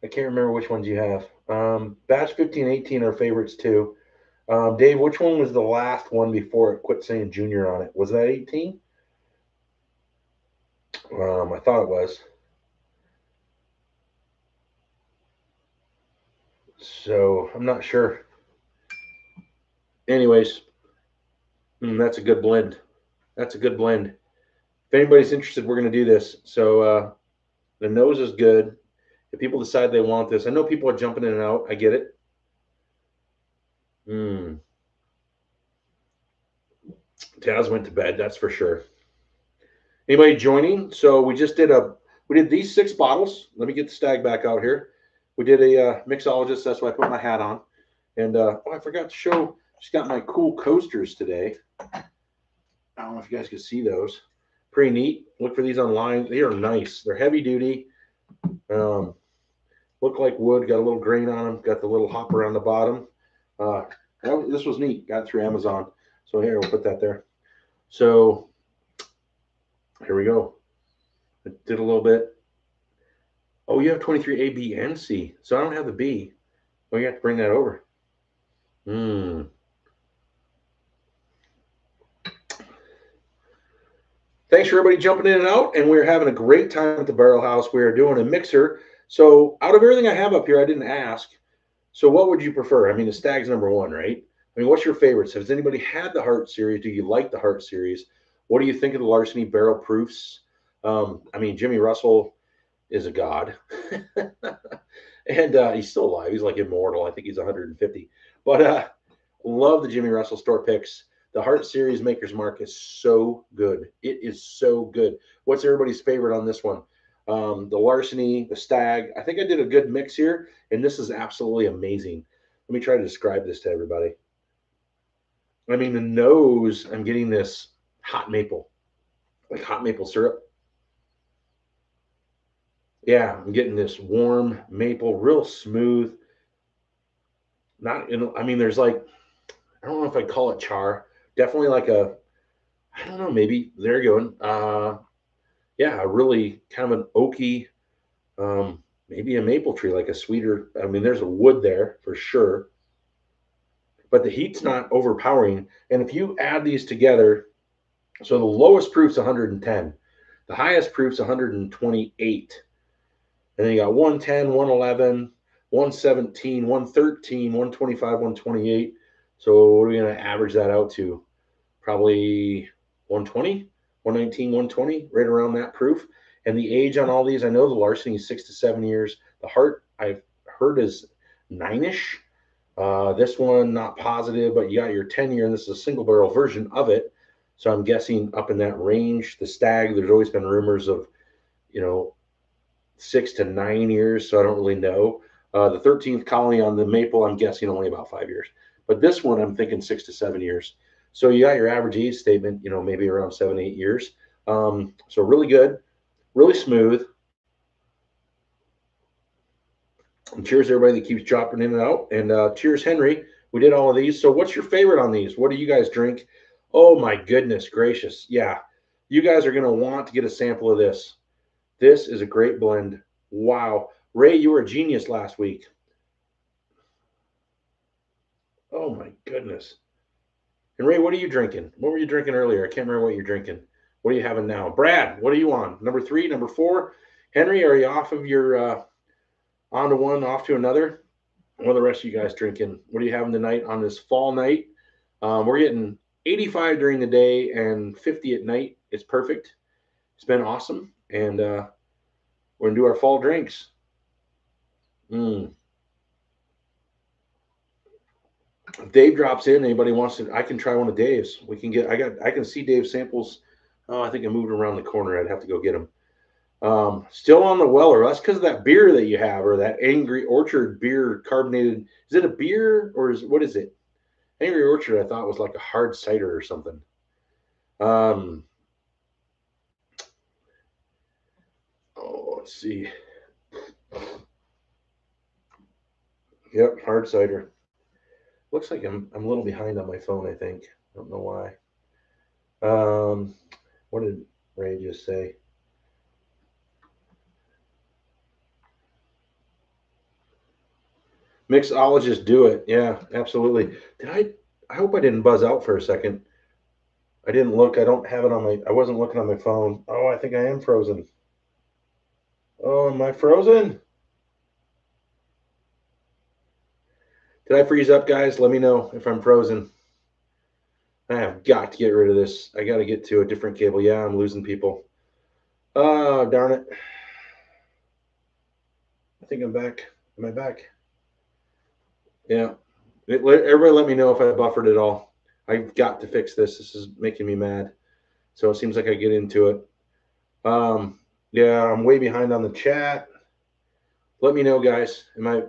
[SPEAKER 1] I can't remember which ones you have. Batch 15 and 18 are favorites too. Dave, which one was the last one before it quit saying junior on it? Was that 18? I thought it was. So I'm not sure. Anyways, that's a good blend. That's a good blend. If anybody's interested, we're going to do this. So the nose is good. If people decide they want this, I know people are jumping in and out. I get it. Taz went to bed, that's for sure. Anybody joining? So we did these 6 bottles. Let me get the stag back out here. We did a mixologist. That's why I put my hat on. And I forgot to show. Just got my cool coasters today. I don't know if you guys can see those. Pretty neat. Look for these online. They are nice. They're heavy duty. Look like wood. Got a little grain on them. Got the little hopper on the bottom. This was neat. Got it through Amazon. So here, we'll put that there. So here we go. It did a little bit. Oh, you have 23 A, B, and C. So I don't have the B. Oh, you have to bring that over. Thanks for everybody jumping in and out. And we're having a great time at the Barrelhouse. We are doing a mixer. So out of everything I have up here, I didn't ask. So what would you prefer? I mean, the Stag's #1, right? I mean, what's your favorites? Has anybody had the Heart series? Do you like the Heart series? What do you think of the Larceny barrel proofs? I mean, Jimmy Russell is a god. And he's still alive. He's like immortal. I think he's 150. But love the Jimmy Russell store picks. The Heart series Maker's Mark is so good. It is so good. What's everybody's favorite on this one? The Larceny, the Stag. I think I did a good mix here, and this is absolutely amazing. Let me try to describe this to everybody. I mean, the nose, I'm getting this hot maple, like hot maple syrup. Yeah, I'm getting this warm maple, real smooth. Not, I mean, there's like, I don't know if I'd call it char. Definitely like a, I don't know, maybe there you go. Yeah, a really kind of an oaky, maybe a maple tree, like a sweeter. I mean, there's a wood there for sure, but the heat's not overpowering. And if you add these together, so the lowest proof's 110, the highest proof's 128, and then you got 110, 111, 117, 113, 125, 128. So what are we going to average that out to? Probably 120, 119, 120, right around that proof. And the age on all these, I know the larceny is 6 to 7 years. The heart, I've heard, is 9-ish. This one, not positive, but you got your 10-year, and this is a single barrel version of it. So I'm guessing up in that range. The stag, there's always been rumors of, you know, 6 to 9 years, so I don't really know. The 13th colony on the maple, I'm guessing only about 5 years. But this one, I'm thinking 6 to 7 years. So you got your average age statement, you know, maybe around 7, 8 years. So really good, really smooth. And cheers, everybody that keeps dropping in and out. And cheers, Henry. We did all of these. So what's your favorite on these? What do you guys drink? Oh, my goodness gracious. Yeah, you guys are going to want to get a sample of this. This is a great blend. Wow. Ray, you were a genius last week. Oh, my goodness. And Ray, what are you drinking? What were you drinking earlier? I can't remember what you're drinking. What are you having now? Brad, what are you on? Number 3, number 4? Henry, are you off of your on to one, off to another? What are the rest of you guys drinking? What are you having tonight on this fall night? We're getting 85 during the day and 50 at night. It's perfect. It's been awesome. And we're going to do our fall drinks. If Dave drops in, anybody wants to, I can try one of Dave's. We can get, I can see Dave's samples. Oh, I think I moved around the corner. I'd have to go get them. Still on the Weller. That's because of that beer that you have, or that Angry Orchard beer carbonated. Is it a beer or what is it? Angry Orchard, I thought was like a hard cider or something. Oh, let's see. Yep, hard cider. Looks like I'm a little behind on my phone, I think. I don't know why. What did Ray just say? Mixologists do it. Yeah, absolutely. I hope I didn't buzz out for a second. I didn't look. I don't have it on I wasn't looking on my phone. Oh, I think I am frozen. Oh, am I frozen? Did I freeze up, guys? Let me know if I'm frozen. I have got to get rid of this. I got to get to a different cable. Yeah, I'm losing people. Oh, darn it. I think I'm back. Am I back? Yeah. Everybody let me know if I buffered at all. I've got to fix this. This is making me mad. So it seems like I get into it. Yeah, I'm way behind on the chat. Let me know, guys. Am I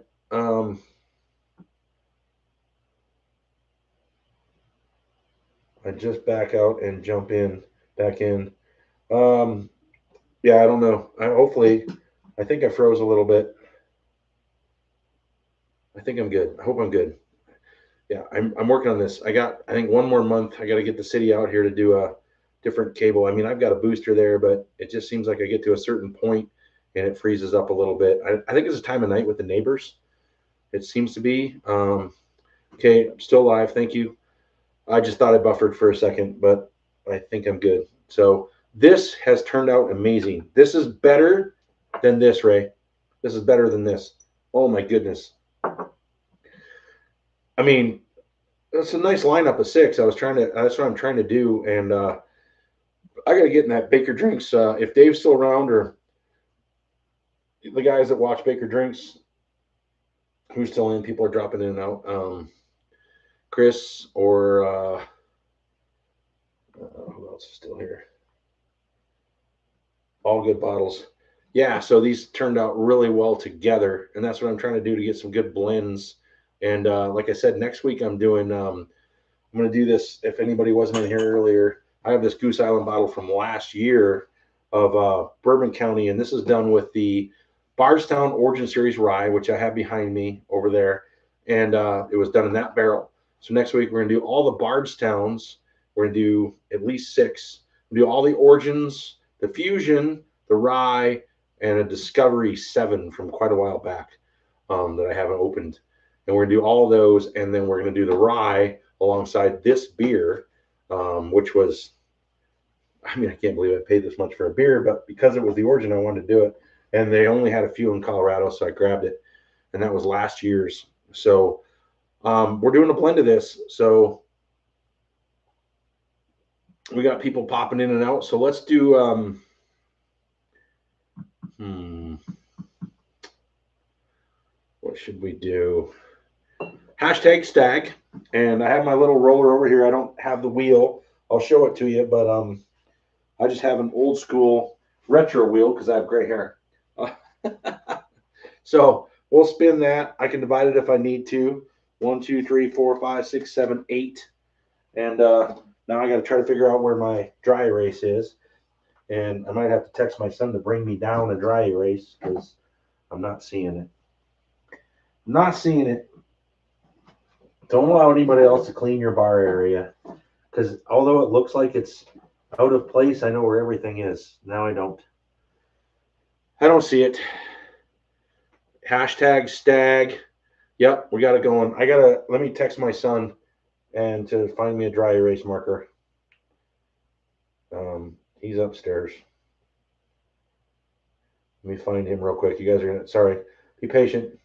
[SPEAKER 1] I just back out and jump back in. Yeah, I don't know. I think I froze a little bit. I think I'm good. I hope I'm good. Yeah, I'm working on this. I think one more month. I got to get the city out here to do a different cable. I mean, I've got a booster there, but it just seems like I get to a certain point and it freezes up a little bit. I think it's a time of night with the neighbors. It seems to be. Okay, I'm still live. Thank you. I just thought I buffered for a second, but I think I'm good. So this has turned out amazing. This is better than this, Ray. This is better than this. Oh my goodness. I mean, it's a nice lineup of 6. That's what I'm trying to do. And I got to get in that Baker Drinks. If Dave's still around, or the guys that watch Baker Drinks, who's still in, people are dropping in and out. Chris or who else is still here? All good bottles. Yeah, so these turned out really well together, and that's what I'm trying to do to get some good blends. And like I said, next week I'm going to do this. If anybody wasn't in here earlier, I have this Goose Island bottle from last year of Bourbon County, and this is done with the Bardstown Origin Series rye, which I have behind me over there, and it was done in that barrel. So next week we're going to do all the Bardstowns We're going to do at least 6. We'll do all the origins, the fusion, the rye, and a discovery 7 from quite a while back that I haven't opened. And we're going to do all of those, and then we're going to do the rye alongside this beer, which was, I mean, I can't believe I paid this much for a beer, but because it was the origin, I wanted to do it. And they only had a few in Colorado, so I grabbed it. And that was last year's. So we're doing a blend of this. So we got people popping in and out. So let's do what should we do? Hashtag Stag. And I have my little roller over here. I don't have the wheel. I'll show it to you, but I just have an old school retro wheel because I have gray hair. So we'll spin that. I can divide it if I need to. 1, 2, 3, 4, 5, 6, 7, 8. And now I got to try to figure out where my dry erase is. And I might have to text my son to bring me down a dry erase because I'm not seeing it. Not seeing it. Don't allow anybody else to clean your bar area. Because although it looks like it's out of place, I know where everything is. Now I don't. I don't see it. Hashtag Stag. Yep, we got it going. Let me text my son and to find me a dry erase marker. He's upstairs. Let me find him real quick. You guys are gonna, sorry, be patient.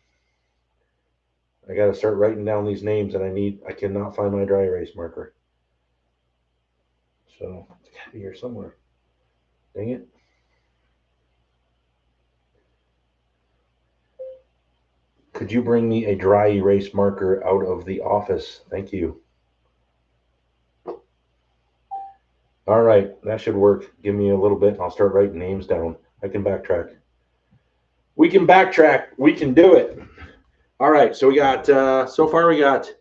[SPEAKER 1] I got to start writing down these names, and I cannot find my dry erase marker. So it's got to be here somewhere. Dang it. Could you bring me a dry erase marker out of the office? Thank you. All right, that should work. Give me a little bit, and I'll start writing names down. I can backtrack. We can backtrack. We can do it. All right, so we got, so far we got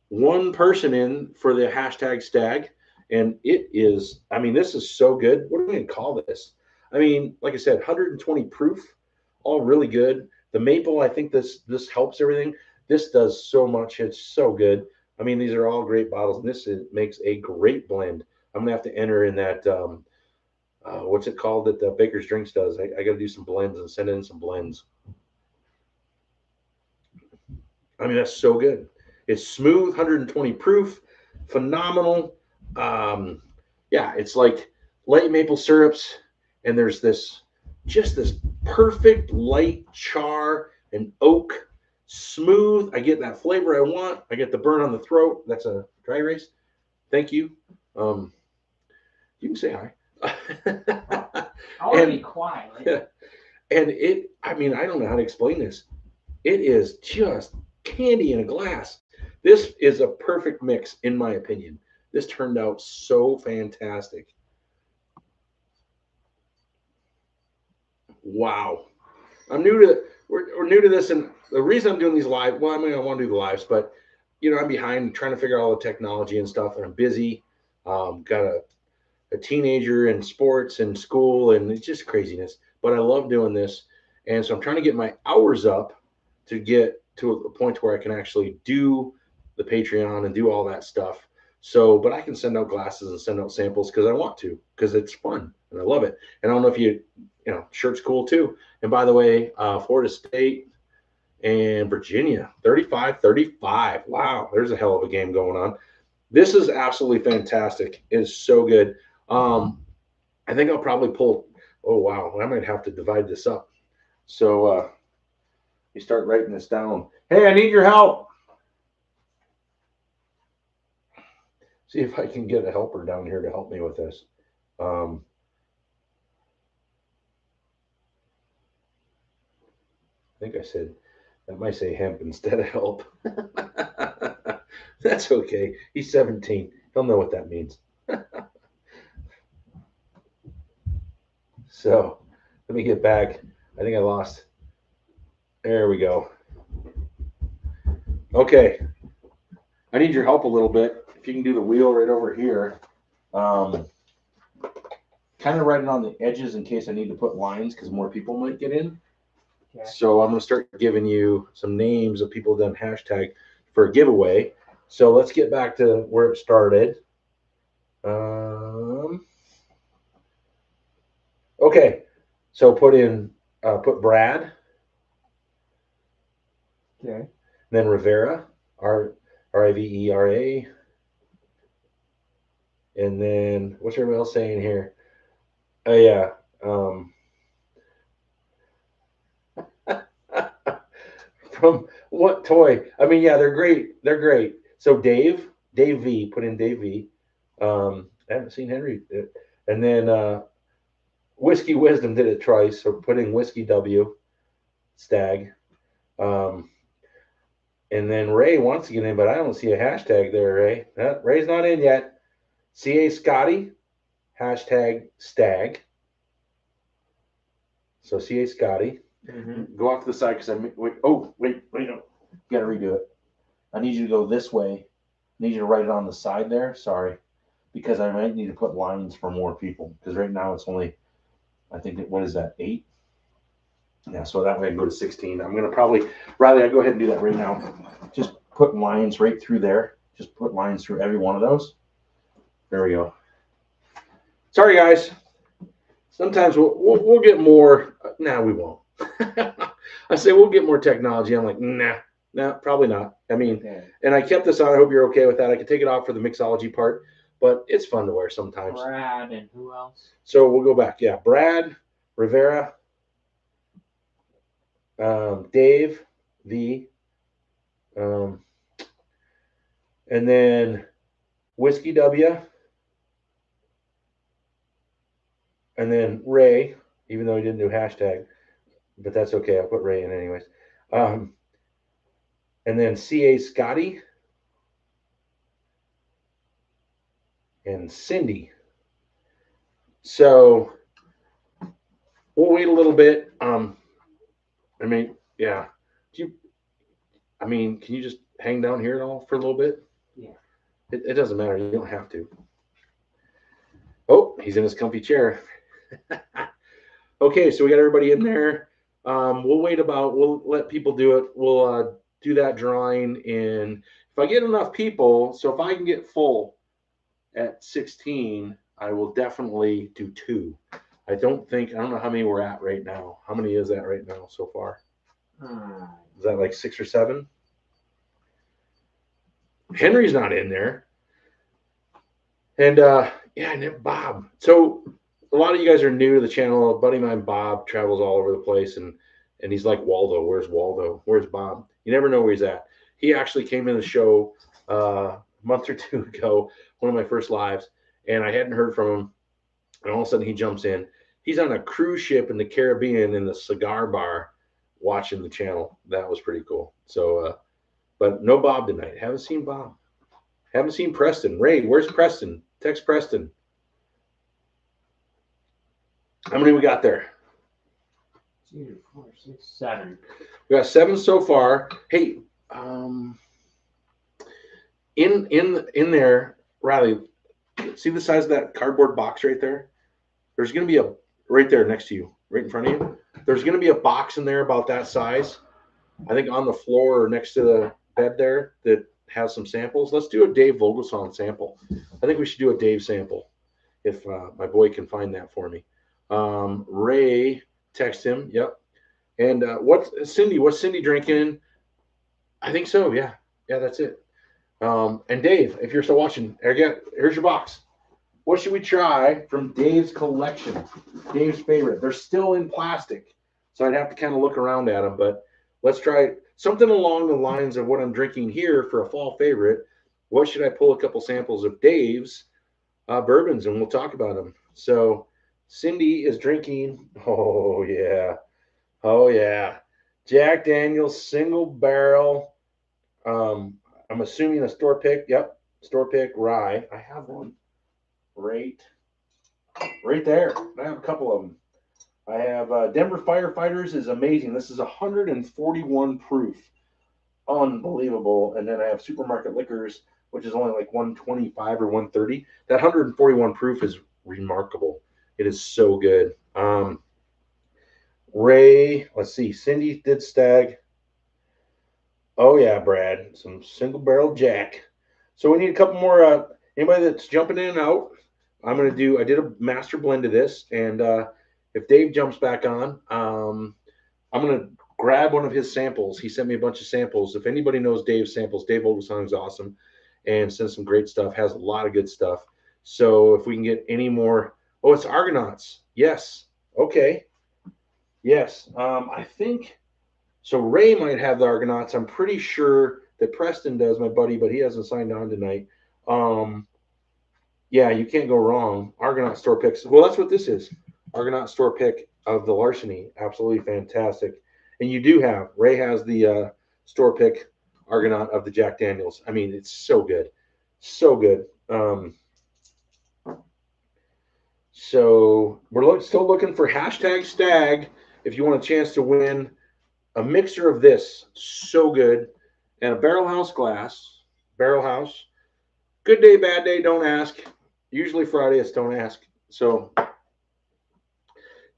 [SPEAKER 1] 1 person in for the hashtag Stag, and it is, I mean, this is so good. What are we going to call this? I mean, like I said, 120 proof, all really good. The maple, I think this helps everything. This does so much. It's so good. I mean, these are all great bottles, and this makes a great blend. I'm going to have to enter in that, what's it called that Baker's Drinks does? I got to do some blends and send in some blends. I mean, that's so good. It's smooth, 120 proof, phenomenal. Yeah, it's like light maple syrups, and there's this perfect light char and oak, smooth. I get that flavor I want. I get the burn on the throat. That's a dry erase. Thank you. You can say hi.
[SPEAKER 2] I want to be quiet. Right?
[SPEAKER 1] And it, I mean, I don't know how to explain this. It is just candy in a glass. This is a perfect mix, in my opinion. This turned out so fantastic. Wow. I'm new to we're new to this, and the reason I'm doing these live, well, I mean, I want to do the lives, but you know, I'm behind trying to figure out all the technology and stuff, and I'm busy. Got a teenager in sports and school, and it's just craziness. But I love doing this, and so I'm trying to get my hours up to get to a point where I can actually do the Patreon and do all that stuff. So, but I can send out glasses and send out samples because I want to, because it's fun and I love it. And I don't know if you know, shirt's cool too. And by the way, Florida State and Virginia, 35-35. Wow, there's a hell of a game going on. This is absolutely fantastic. It is so good. I think I'll probably pull, oh wow, I might have to divide this up. So you start writing this down. Hey, I need your help. See if I can get a helper down here to help me with this. I think I said, that might say hemp instead of help. That's okay. He's 17. He'll know what that means. So let me get back. I think I lost. There we go. Okay. I need your help a little bit. If you can do the wheel right over here. Kind of write it on the edges in case I need to put lines because more people might get in. Okay. So I'm going to start giving you some names of people done hashtag for a giveaway. So let's get back to where it started. Okay, so put Brad,
[SPEAKER 2] Okay.
[SPEAKER 1] then Rivera, Rivera, and then what's everybody else saying here? Oh yeah, from what toy? I mean, yeah, they're great. They're great. So Dave V, put in Dave V. I haven't seen Henry, and then Whiskey Wisdom did it twice, so put in Whiskey W, Stag. Um, and then Ray wants to get in, but I don't see a hashtag there, Ray. Ray's not in yet. CA Scotty, hashtag Stag. So CA Scotty.
[SPEAKER 2] Mm-hmm.
[SPEAKER 1] Go off to the side because wait, no. You got to redo it. I need you to go this way. I need you to write it on the side there. Sorry. Because I might need to put lines for more people. Because right now it's only, I think, what is that, 8? Yeah, so that way I can go to 16. I'm going to probably, Riley, I'll go ahead and do that right now. Just put lines right through there. Just put lines through every one of those. There we go. Sorry, guys. Sometimes we'll get more. Nah, we won't. I say we'll get more technology. I'm like, nah, probably not. I mean,
[SPEAKER 2] Okay.
[SPEAKER 1] and I kept this on. I hope you're okay with that. I could take it off for the mixology part, but it's fun to wear sometimes.
[SPEAKER 2] Brad and who else?
[SPEAKER 1] So we'll go back. Yeah, Brad, Rivera, Dave, V, and then Whiskey W, and then Ray, even though he didn't do hashtag, but that's okay. I'll put Ray in anyways. And then CA Scotty and Cindy. So we'll wait a little bit. I mean, yeah. Can you just hang down here at all for a little bit?
[SPEAKER 2] Yeah.
[SPEAKER 1] It doesn't matter. You don't have to. Oh, he's in his comfy chair. Okay, so we got everybody in there. We'll let people do it. We'll do that drawing in, if I get enough people, so if I can get full at 16, I will definitely do 2. I don't know how many we're at right now. How many is that right now so far? Is that like 6 or 7? Henry's not in there. And yeah, and Bob. So a lot of you guys are new to the channel. A buddy of mine, Bob, travels all over the place, and he's like Waldo. Where's Waldo? Where's Bob? You never know where he's at. He actually came in the show a month or 2 ago, one of my first lives, and I hadn't heard from him. And all of a sudden, he jumps in. He's on a cruise ship in the Caribbean in the cigar bar, watching the channel. That was pretty cool. So, but no Bob tonight. Haven't seen Bob. Haven't seen Preston. Ray, where's Preston? Text Preston. How many we got there?
[SPEAKER 2] 2, 4, 6, 7.
[SPEAKER 1] We got 7 so far. Hey, in there, Riley, see the size of that cardboard box right there? There's going to be right there next to you, right in front of you. There's going to be a box in there about that size. I think on the floor or next to the bed there that has some samples. Let's do a Dave Vogelsong sample. I think we should do a Dave sample if my boy can find that for me. Ray, text him. Yep. And what's Cindy drinking? I think so. Yeah, that's it. And Dave, if you're still watching, again, here's your box. What should we try from Dave's collection? Dave's favorite. They're still in plastic, so I'd have to kind of look around at them. But let's try something along the lines of what I'm drinking here for a fall favorite. What should I pull a couple samples of Dave's bourbons, and we'll talk about them. So Cindy is drinking. Oh yeah, Jack Daniel's single barrel. I'm assuming a store pick. Yep, store pick rye. I have one right there. I have a couple of them. I have Denver Firefighters is amazing. This is 141 proof. Unbelievable. And then I have Supermarket Liquors, which is only like 125 or 130. That 141 proof is remarkable. It is so good. Ray, let's see. Cindy did Stag. Oh yeah, Brad. Some single barrel Jack. So we need a couple more. Anybody that's jumping in and out, I did a master blend of this, and if Dave jumps back on, I'm gonna grab one of his samples. He sent me a bunch of samples. If anybody knows Dave's samples, Dave Oglesong is awesome and sends some great stuff. Has a lot of good stuff. So if we can get any more, oh, it's Argonauts. Yes. Okay. Yes. I think so. Ray might have the Argonauts. I'm pretty sure that Preston does, my buddy, but he hasn't signed on tonight. Yeah, you can't go wrong. Argonaut store picks. Well, that's what this is. Argonaut store pick of the Larceny. Absolutely fantastic. And you do have, Ray has the store pick Argonaut of the Jack Daniels. I mean, it's so good. So good. So we're still looking for hashtag Stag if you want a chance to win a mixer of this. So good. And a Barrelhouse glass. Barrelhouse. Good day, bad day, don't ask. Usually Friday it's don't ask. So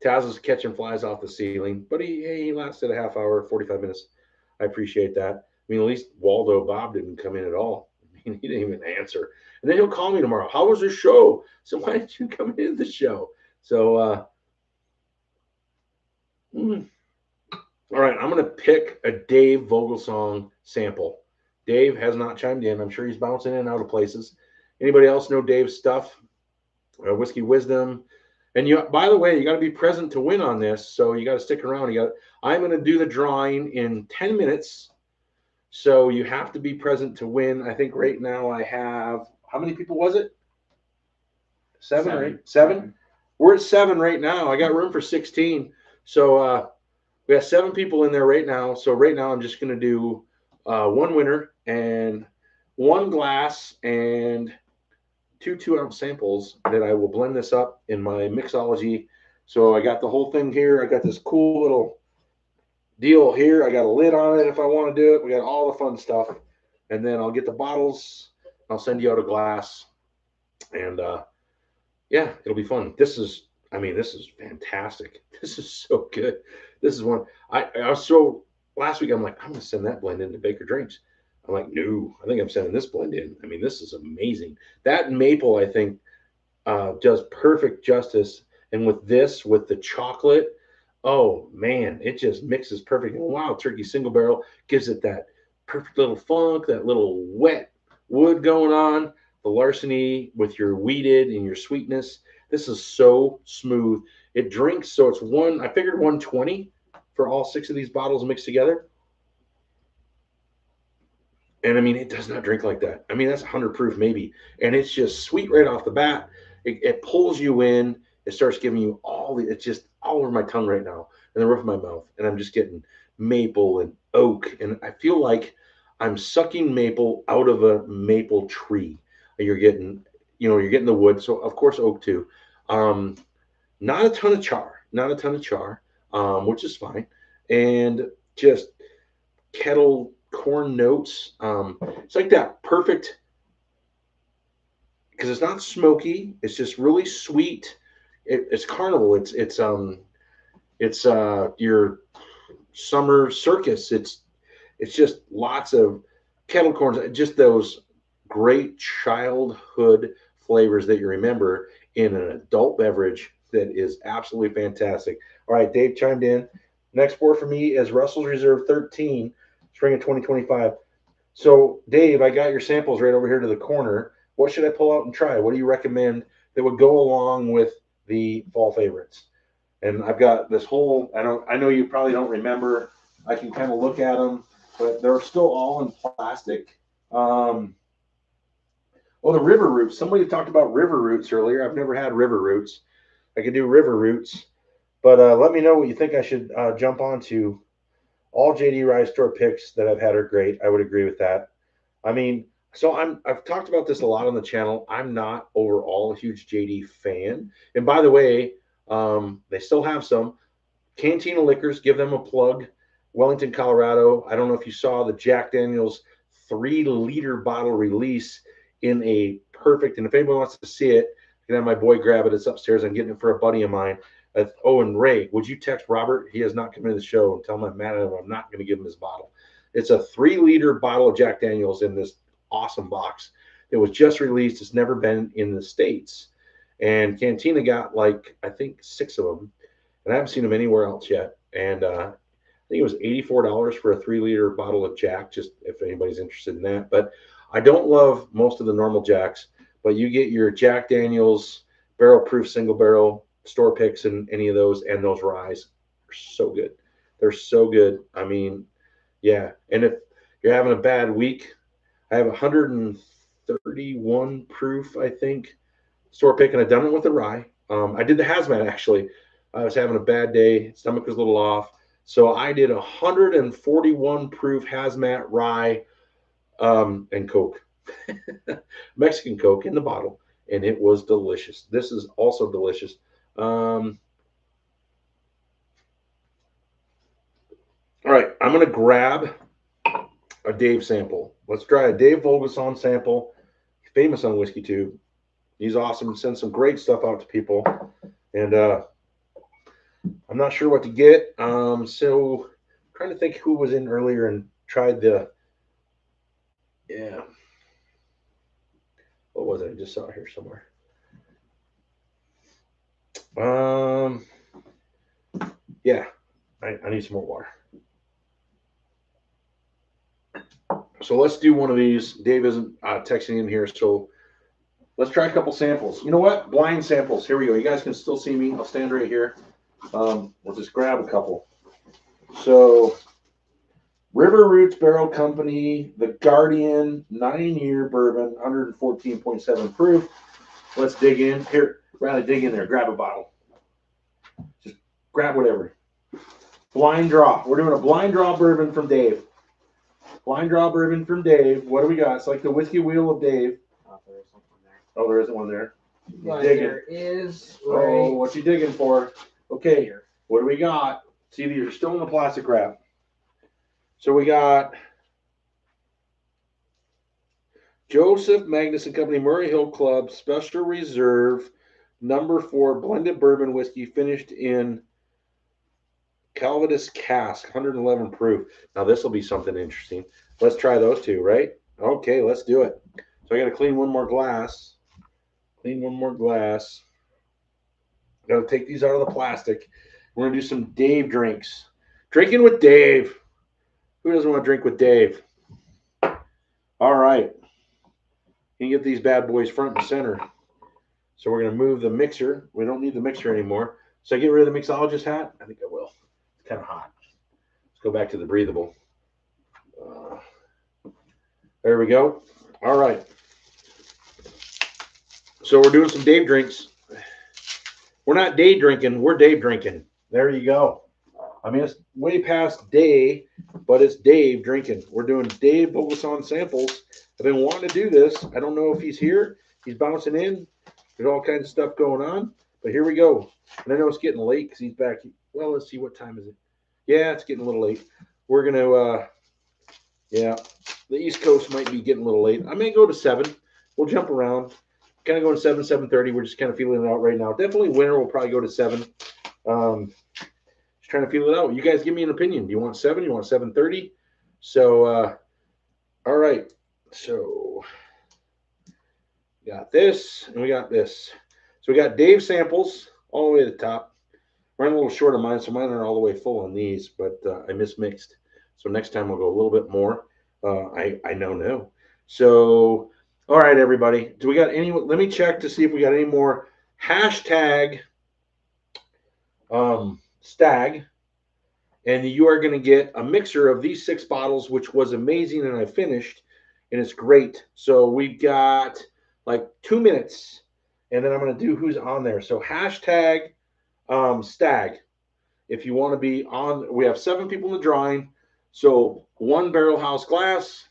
[SPEAKER 1] Taz is catching flies off the ceiling, but he lasted a half hour, 45 minutes. I appreciate that. I mean, at least Waldo Bob didn't come in at all. I mean, he didn't even answer. And then he'll call me tomorrow. How was the show? So why didn't you come into the show? So, all right, I'm going to pick a Dave Vogelsong sample. Dave has not chimed in. I'm sure he's bouncing in and out of places. Anybody else know Dave's stuff? Whiskey Wisdom. And you, by the way, you got to be present to win on this. So you got to stick around. I'm going to do the drawing in 10 minutes. So you have to be present to win. I think right now I have, how many people was it? Seven or eight? Seven? We're at 7 right now. I got room for 16. So we have 7 people in there right now. So right now I'm just going to do one winner and one glass and 2 2-ounce samples that I will blend this up in my mixology. So I got the whole thing here. I got this cool little deal here. I got a lid on it if I want to do it. We got all the fun stuff. And then I'll get the bottles. I'll send you out a glass. And yeah, it'll be fun. This is fantastic. This is so good. This is one I was so last week I'm like, I'm gonna send that blend into Baker Drinks. I'm like, no, I think I'm sending this blend in. I mean, this is amazing. That maple, I think, does perfect justice. And with this, with the chocolate, oh man, it just mixes perfect. And wow, turkey single barrel gives it that perfect little funk, that little wet wood going on. The Larceny with your wheated and your sweetness. This is so smooth. It drinks, so it's I figured 120 for all 6 of these bottles mixed together. And I mean, it does not drink like that. I mean, that's 100 proof maybe. And it's just sweet right off the bat. It pulls you in. It starts giving you it's just all over my tongue right now and the roof of my mouth. And I'm just getting maple and oak. And I feel like I'm sucking maple out of a maple tree. You're getting the wood. So of course, oak too. Not a ton of char, which is fine. And just kettle corn notes. It's like that perfect, because it's not smoky. It's just really sweet. It's carnival. It's your summer circus. It's just lots of kettle corns. Just those great childhood flavors that you remember in an adult beverage that is absolutely fantastic. All right, Dave chimed in. Next pour for me is Russell's Reserve 13. Spring of 2025. So, Dave, I got your samples right over here to the corner. What should I pull out and try? What do you recommend that would go along with the fall favorites? And I've got this whole, I know you probably don't remember. I can kind of look at them, but they're still all in plastic. Oh, the River Roots. Somebody talked about River Roots earlier. I've never had River Roots. I could do River Roots, but let me know what you think I should jump onto. All JD Rye store picks that I've had are great. I would agree with that. I mean, so I've talked about this a lot on the channel. I'm not overall a huge JD fan. And by the way, they still have some Cantina Liquors. Give them a plug. Wellington, Colorado. I don't know if you saw the Jack Daniels 3-liter bottle release in a perfect. And if anybody wants to see it, I can have my boy grab it. It's upstairs. I'm getting it for a buddy of mine. And Ray, would you text Robert? He has not come into the show and tell him I'm mad at him. I'm not going to give him his bottle. It's a 3-liter bottle of Jack Daniels in this awesome box. It was just released. It's never been in the States. And Cantina got like, I think 6 of them. And I haven't seen them anywhere else yet. And I think it was $84 for a 3-liter bottle of Jack, just if anybody's interested in that. But I don't love most of the normal Jacks, but you get your Jack Daniels barrel proof single barrel store picks and any of those, and those ryes are so good. They're so good. I mean, yeah. And if you're having a bad week, I have 131 proof, I think, store pick, and I've done it with the rye. I did the hazmat actually. I was having a bad day, stomach was a little off, so I did 141 proof hazmat rye and Coke, Mexican Coke in the bottle, and it was delicious. This is also delicious. All right, I'm gonna grab a Dave sample. Let's try a Dave Volgeson sample, famous on Whiskey Tube. He's awesome. Sends some great stuff out to people, and I'm not sure what to get. So I'm trying to think who was in earlier and tried the, yeah. What was it? I just saw it here somewhere. Yeah, I need some more water. So let's do one of these. Dave isn't texting in here, so let's try a couple samples. You know what? Blind samples. Here we go. You guys can still see me. I'll stand right here. We'll just grab a couple. So River Roots Barrel Company, the Guardian 9-year bourbon, 114.7 proof. Let's dig in. Here, rather dig in there. Grab a bottle. Just grab whatever. Blind draw. We're doing a blind draw bourbon from Dave. Blind draw bourbon from Dave. What do we got? It's like the whiskey wheel of Dave.
[SPEAKER 2] Oh, there is something there.
[SPEAKER 1] Oh, there isn't one there.
[SPEAKER 2] But there is. Right.
[SPEAKER 1] Oh, what you digging for? Okay, here. What do we got? See, these are still in the plastic wrap. So we got Joseph Magnus and Company, Murray Hill Club, Special Reserve, #4 blended bourbon whiskey, finished in Calvados cask, 111 proof. Now this will be something interesting. Let's try those two, right? Okay, let's do it. So I got to clean one more glass. Clean one more glass. Got to take these out of the plastic. We're going to do some Dave drinks. Drinking with Dave. Who doesn't want to drink with Dave? All right. You can get these bad boys front and center. So we're going to move the mixer. We don't need the mixer anymore. So I get rid of the mixologist hat? I think I will. It's kind of hot. Let's go back to the breathable. There we go. All right. So we're doing some Dave drinks. We're not day drinking. We're Dave drinking. There you go. I mean, it's way past day, but it's Dave drinking. We're doing Dave Volgeson samples. I've been wanting to do this. I don't know if he's here. He's bouncing in. There's all kinds of stuff going on. But here we go. And I know it's getting late because he's back. Well, let's see. What time is it? Yeah, it's getting a little late. We're going to, yeah, the East Coast might be getting a little late. I may go to 7. We'll jump around. Kind of going to 7, 7:30. We're just kind of feeling it out right now. Definitely winter will probably go to 7. Trying to feel it out. You guys give me an opinion. Do you want 7? You want 7:30? So, all right. So, we got this and we got this. So we got Dave samples all the way to the top. Running a little short of mine, so mine are all the way full on these, but I mismixed. So next time we'll go a little bit more. I know. So, all right, everybody. Do we got any? Let me check to see if we got any more hashtag STAGG, and you are going to get a mixer of these 6 bottles, which was amazing, and I finished, and it's great. So we've got like 2 minutes, and then I'm going to do who's on there. So hashtag STAGG. If you want to be on, we have 7 people in the drawing. So 1 Barrelhouse glass.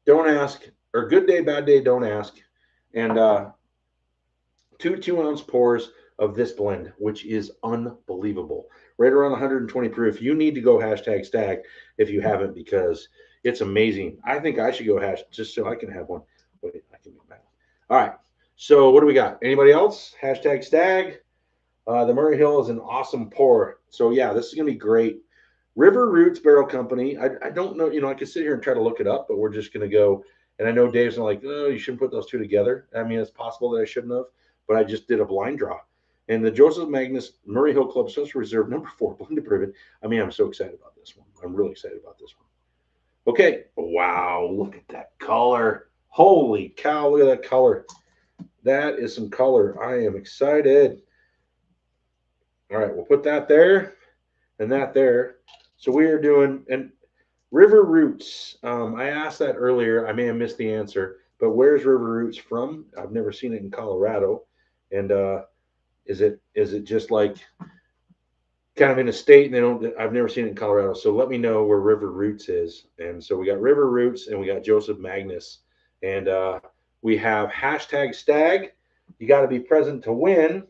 [SPEAKER 1] Don't ask, or good day, bad day, don't ask. And 2 2-ounce pours of this blend, which is unbelievable. Right around 120 proof. You need to go hashtag STAGG if you haven't, because it's amazing. I think I should go hash just so I can have one. Wait, I can make that. All right. So what do we got? Anybody else? Hashtag STAGG. The Murray Hill is an awesome pour. So yeah, this is gonna be great. River Roots Barrel Company. I don't know. You know, I could sit here and try to look it up, but we're just gonna go And I know Dave's not like, oh, you shouldn't put those two together. I mean, it's possible that I shouldn't have, but I just did a blind draw. And the Joseph Magnus Murray Hill Club Special Reserve #4 blended bourbon. I mean, I'm so excited about this one. I'm really excited about this one. Okay. Wow. Look at that color. Holy cow. Look at that color. That is some color. I am excited. All right. We'll put that there and that there. So we are doing, and River Roots. I asked that earlier. I may have missed the answer, but where's River Roots from? I've never seen it in Colorado. And is it just like kind of in a state and they don't? I've never seen it in Colorado. So let me know where River Roots is. And so we got River Roots and we got Joseph Magnus, and we have #STAGG. You got to be present to win.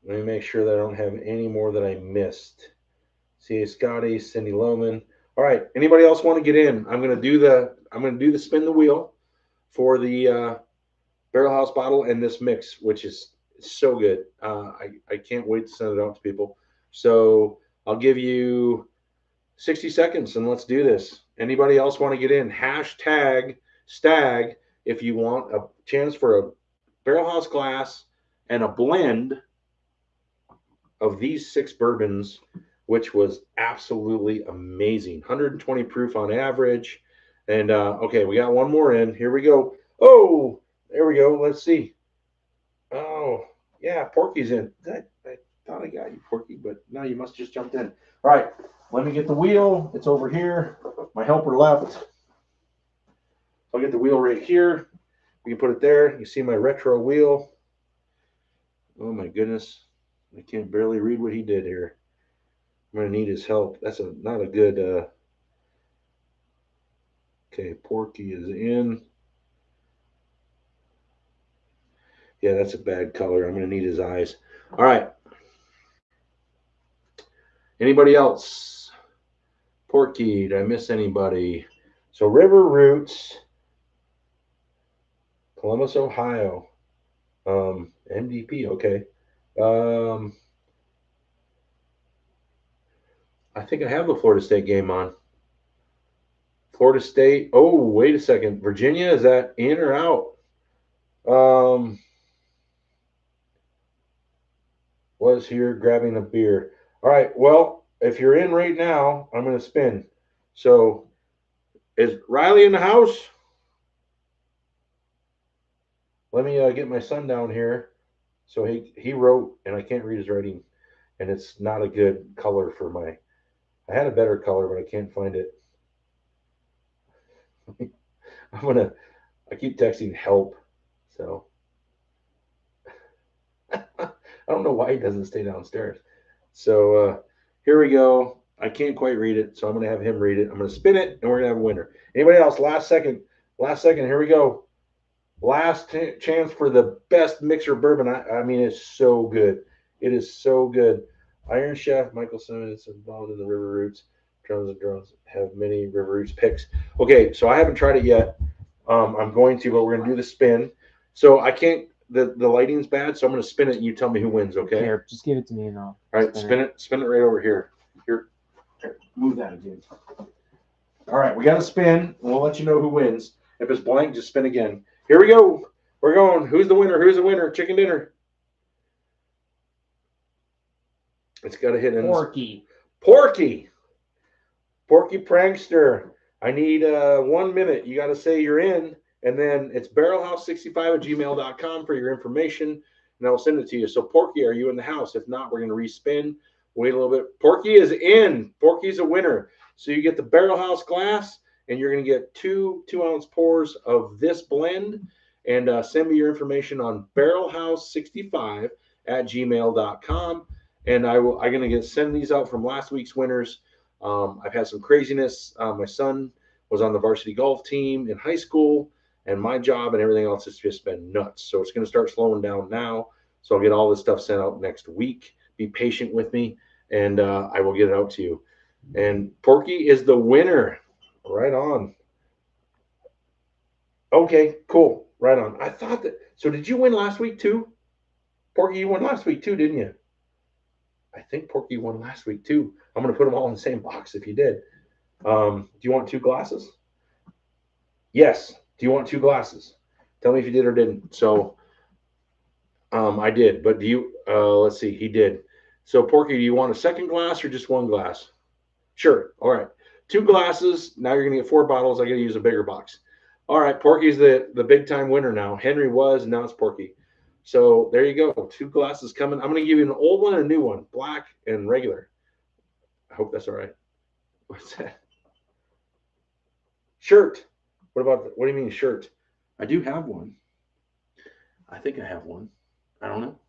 [SPEAKER 1] Let me make sure that I don't have any more that I missed. C.A. Scotty, Cindy Lohman. All right. Anybody else want to get in? I'm gonna do the spin the wheel for the Barrelhouse bottle and this mix, which is so good. I can't wait to send it out to people. So I'll give you 60 seconds and let's do this. Anybody else want to get in? #STAGG if you want a chance for a Barrelhouse glass and a blend of these 6 bourbons, which was absolutely amazing. 120 proof on average. And okay, we got one more in. Here we go. Oh, there we go. Let's see. Oh, yeah, Porky's in. I thought I got you, Porky, but no, you must just jumped in. All right, let me get the wheel. It's over here. My helper left. I'll get the wheel right here. We can put it there. You see my retro wheel. Oh my goodness. I can't barely read what he did here. I'm gonna need his help. That's not a good. Okay, Porky is in. Yeah, that's a bad color. I'm gonna need his eyes. All right. Anybody else? Porky, did I miss anybody? So River Roots, Columbus, Ohio. MDP, okay. I think I have the Florida State game on. Florida State. Oh, wait a second. Virginia, is that in or out? Was here grabbing a beer. All right. Well, if you're in right now, I'm going to spin. So is Riley in the house? Let me get my son down here. So he wrote, and I can't read his writing, and it's not a good color for my. I had a better color, but I can't find it. I keep texting help. So I don't know why he doesn't stay downstairs. So here we go. I can't quite read it, so I'm going to have him read it. I'm going to spin it, and we're going to have a winner. Anybody else? Last second. Here we go. Last chance for the best mixer bourbon. I mean, it's so good. It is so good. Iron Chef Michael Simmons is involved in the River Roots. Drums and Drones have many River Roots picks. Okay, so I haven't tried it yet. I'm going to, but we're going to do the spin. So I can't. The lighting's bad, so I'm going to spin it, and you tell me who wins. Okay.
[SPEAKER 2] Here, just give it to me and I'll.
[SPEAKER 1] All right, spin it right over here. Here, move that again. All right, we got to spin, and we'll let you know who wins. If it's blank, just spin again. Here we go. We're going. Who's the winner? Who's the winner? Chicken dinner. It's got to hit in.
[SPEAKER 2] Porky.
[SPEAKER 1] Porky Prankster. I need 1 minute. You got to say you're in, and then it's barrelhouse65@gmail.com for your information, and I'll send it to you. So, Porky, are you in the house? If not, we're going to respin. Wait a little bit. Porky is in. Porky's a winner. So you get the Barrelhouse glass, and you're going to get two 2-ounce pours of this blend, and send me your information on barrelhouse65@gmail.com. And I'm going to send these out from last week's winners. I've had some craziness. My son was on the varsity golf team in high school, and my job and everything else has just been nuts. So it's going to start slowing down now. So I'll get all this stuff sent out next week. Be patient with me, and I will get it out to you. And Porky is the winner. Right on. Okay, cool. Right on. I thought that. So did you win last week too? Porky, you won last week too, didn't you? I think Porky won last week too. I'm going to put them all in the same box if you did. Do you want 2 glasses? Yes. Do you want 2 glasses? Tell me if you did or didn't. So I did, but do you? Let's see. He did. So Porky, do you want a second glass or just 1 glass? Sure. All right. 2 glasses. Now you're gonna get 4 bottles. I got to use a bigger box. All right. Porky's the big time winner now. Henry was, and now it's Porky. So there you go. 2 glasses coming. I'm gonna give you an old one and a new one, black and regular. I hope that's all right. What's that? Shirt. What do you mean shirt? I do have one. I think I have one. I don't know.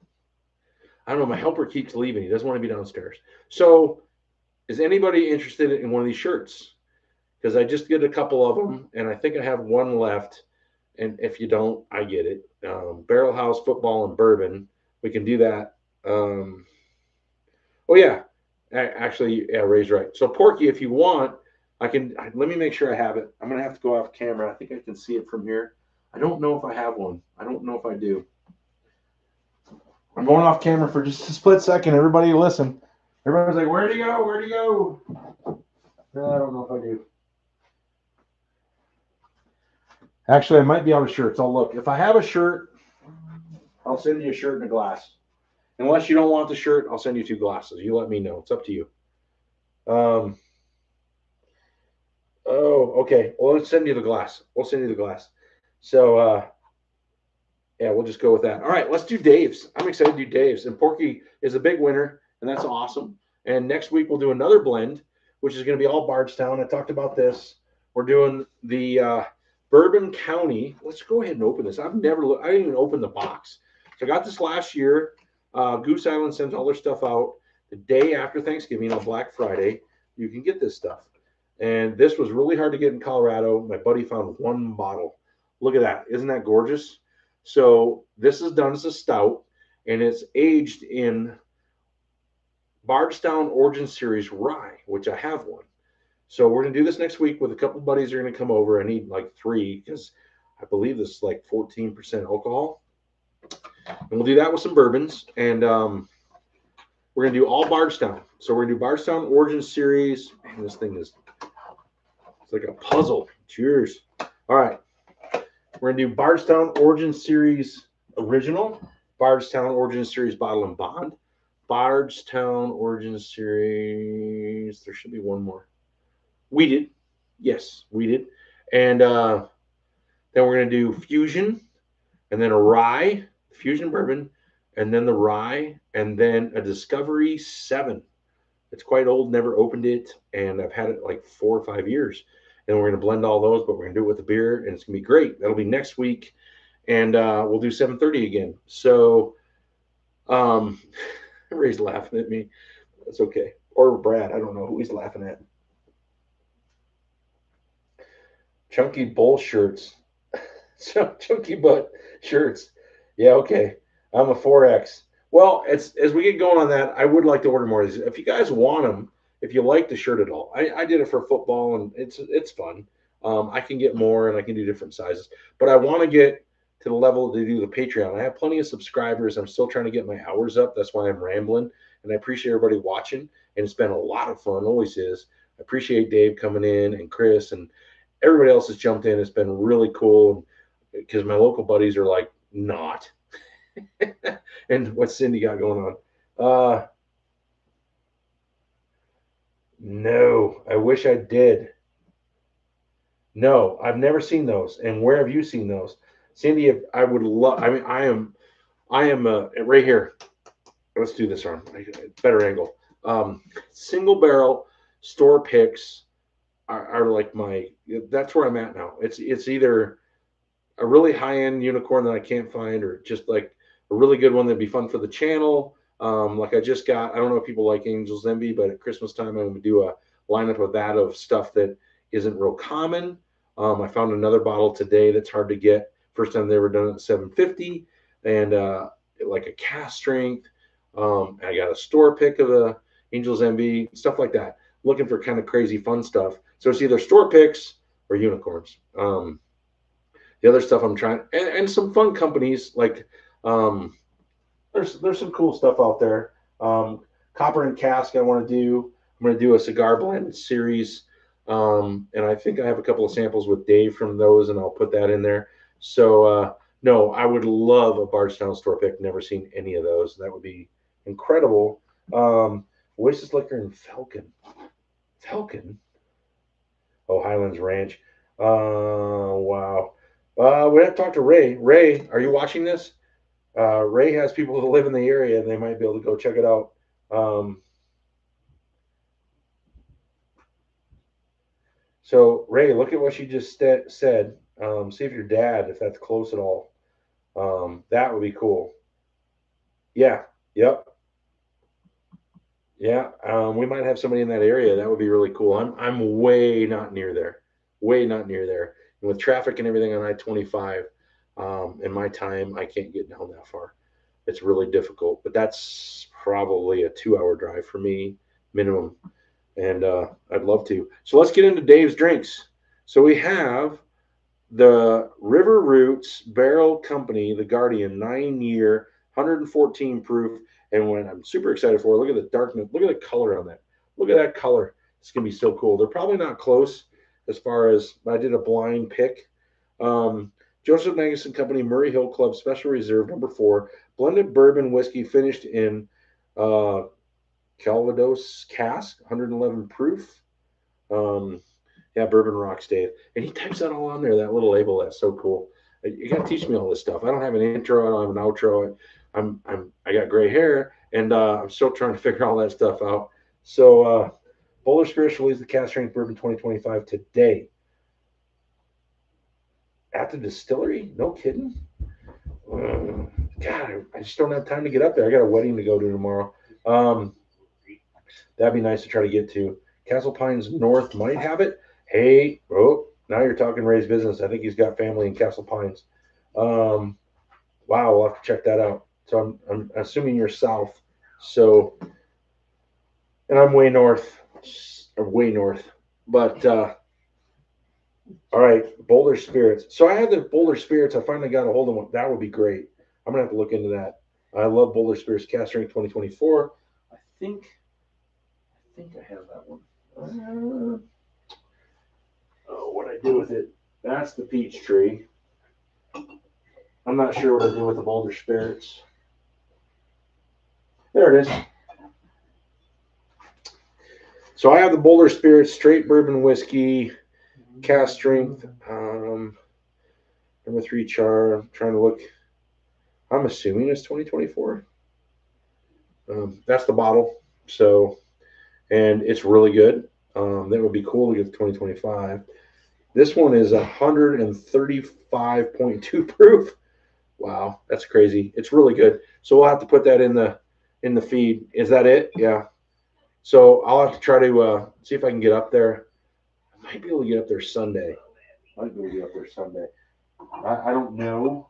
[SPEAKER 1] I don't know. My helper keeps leaving. He doesn't want to be downstairs. So, is anybody interested in one of these shirts? Because I just did a couple of them, and I think I have one left. And if you don't, I get it. Barrelhouse, football, and bourbon. We can do that. Oh yeah, actually, yeah, Ray's right. So Porky, if you want, I can. Let me make sure I have it. I'm gonna have to go off camera. I think I can see it from here. I don't know if I have one. I don't know if I do. I'm going off camera for just a split second. Everybody listen. Everybody's like, where'd he go? Where'd he go? No, I don't know if I do. Actually, I might be out of shirts. I'll look. If I have a shirt, I'll send you a shirt and a glass. Unless you don't want the shirt, I'll send you 2 glasses. You let me know. It's up to you. Oh, okay. Well, let's send you the glass. We'll send you the glass. So, yeah, we'll just go with that. All right, let's do Dave's. I'm excited to do Dave's. And Porky is a big winner, and that's awesome. And next week we'll do another blend, which is going to be all Bardstown. I talked about this. We're doing the Bourbon County. Let's go ahead and open this. I didn't even open the box. So I got this last year. Goose Island sends all their stuff out the day after Thanksgiving on Black Friday. You can get this stuff. And this was really hard to get in Colorado. My buddy found 1 bottle. Look at that. Isn't that gorgeous? So this is done as a stout, and it's aged in Bardstown Origin Series rye, which I have one. So we're going to do this next week with a couple buddies who are going to come over. I need like 3 because I believe this is like 14% alcohol. And we'll do that with some bourbons. And we're going to do all Bardstown. So we're going to do Bardstown Origin Series. Man, this thing is it's like a puzzle. Cheers. All right. We're going to do Bardstown Origin Series Original, Bardstown Origin Series Bottle and Bond, Bardstown Origin Series. There should be one more. Wheated. Yes, wheated. And then we're going to do Fusion, and then a rye, Fusion bourbon, and then the rye, and then a Discovery 7. It's quite old, never opened it, and I've had it like 4 or 5 years. And we're going to blend all those, but we're going to do it with the beer, and it's going to be great. That'll be next week, and we'll do 7:30 again. So Ray's laughing at me. That's okay. Or Brad. I don't know who he's laughing at. Chunky bull shirts. Chunky butt shirts. Yeah, okay. I'm a 4X. Well, as we get going on that, I would like to order more of these. If you guys want them, if you like the shirt at all, I did it for football, and it's fun. I can get more, and I can do different sizes. But I want to get to the level to do the Patreon. I have plenty of subscribers. I'm still trying to get my hours up. That's why I'm rambling. And I appreciate everybody watching. And it's been a lot of fun. Always is. I appreciate Dave coming in and Chris and everybody else has jumped in. It's been really cool because my local buddies are like, not. And what Cindy got going on? No, I wish I did. No, I've never seen those. And where have you seen those? Cindy, I would love, I mean, I am right here. Let's do this on better angle. Single barrel store picks are like that's where I'm at now. It's either a really high-end unicorn that I can't find, or just like a really good one that'd be fun for the channel. Like I just got, I don't know if people like Angel's Envy, but at Christmas time, I'm going to do a lineup of that of stuff that isn't real common. I found another bottle today that's hard to get. First time they ever done it at 750, and like a cast strength. I got a store pick of the Angel's Envy, stuff like that. Looking for kind of crazy fun stuff. So it's either store picks or unicorns. The other stuff I'm trying, and some fun companies like there's some cool stuff out there. Copper and cask I want to do. I'm going to do a cigar blend series. And I think I have a couple of samples with Dave from those, and I'll put that in there. So, no, I would love a Bardstown store pick. Never seen any of those. That would be incredible. Oasis Liquor and Falcon. Falcon? Oh, Highlands Ranch. Wow. We have to talk to Ray. Ray, are you watching this? Ray has people who live in the area, and they might be able to go check it out. So, Ray, look at what she just said. See if your dad, if that's close at all. That would be cool. Yeah. Yep. Yeah. We might have somebody in that area. That would be really cool. I'm way not near there. Way not near there. And with traffic and everything on I-25, in my time, I can't get down that far. It's really difficult. But that's probably a 2-hour drive for me, minimum. And I'd love to. So let's get into Dave's drinks. So we have the River Roots Barrel Company, the Guardian, 9-year, 114 proof. And when I'm super excited for it, look at the darkness. Look at the color on that. Look at that color. It's going to be so cool. They're probably not close as far as I did a blind pick. Joseph Nagus & Company, Murray Hill Club Special Reserve, number 4, blended bourbon whiskey finished in Calvados cask, 111 proof. Yeah, Bourbon Rocks, Dave. And he types that all on there, that little label. That's so cool. You got to teach me all this stuff. I don't have an intro. I don't have an outro. I got gray hair, and I'm still trying to figure all that stuff out. So, Boulder Spirits released the Cask Strength Bourbon 2025 today at the distillery. No kidding. God, I just don't have time to get up there. I got a wedding to go to tomorrow. That'd be nice to try to get to. Castle Pines North might have it. Hey, now you're talking Ray's business. I think he's got family in Castle Pines. Wow, we'll have to check that out. So I'm assuming you're south. So, and I'm way north, But all right, Boulder Spirits. So I had the Boulder Spirits. I finally got a hold of one. That would be great. I'm gonna have to look into that. I love Boulder Spirits Cask Strength 2024. I think I have that one. Oh, what I do with it? That's the peach tree. I'm not sure what I do with the Boulder Spirits. There it is. So I have the Boulder Spirits straight bourbon whiskey, cask strength, number 3 char. I'm trying to look. I'm assuming it's 2024. That's the bottle. So, and it's really good. That would be cool to get the 2025. This one is 135.2 proof. Wow, that's crazy. It's really good. So we'll have to put that in the feed. Is that it? Yeah. So I'll have to try to see if I can get up there. I might be able to get up there Sunday. I don't know.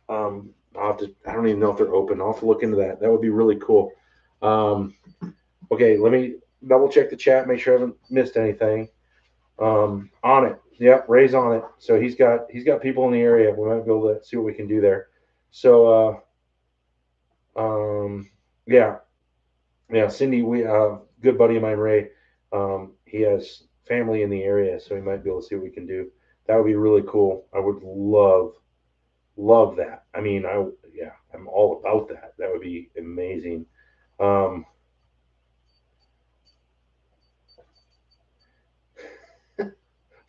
[SPEAKER 1] I'll have to. I don't even know if they're open. I'll have to look into that. That would be really cool. Okay, let me double check the chat. Make sure I haven't missed anything. On it. Yep, Ray's on it. So he's got people in the area. We might be able to see what we can do there. So yeah, Cindy, we good buddy of mine, Ray. He has family in the area, so we might be able to see what we can do. That would be really cool. I would love that. I mean, I'm all about that. That would be amazing.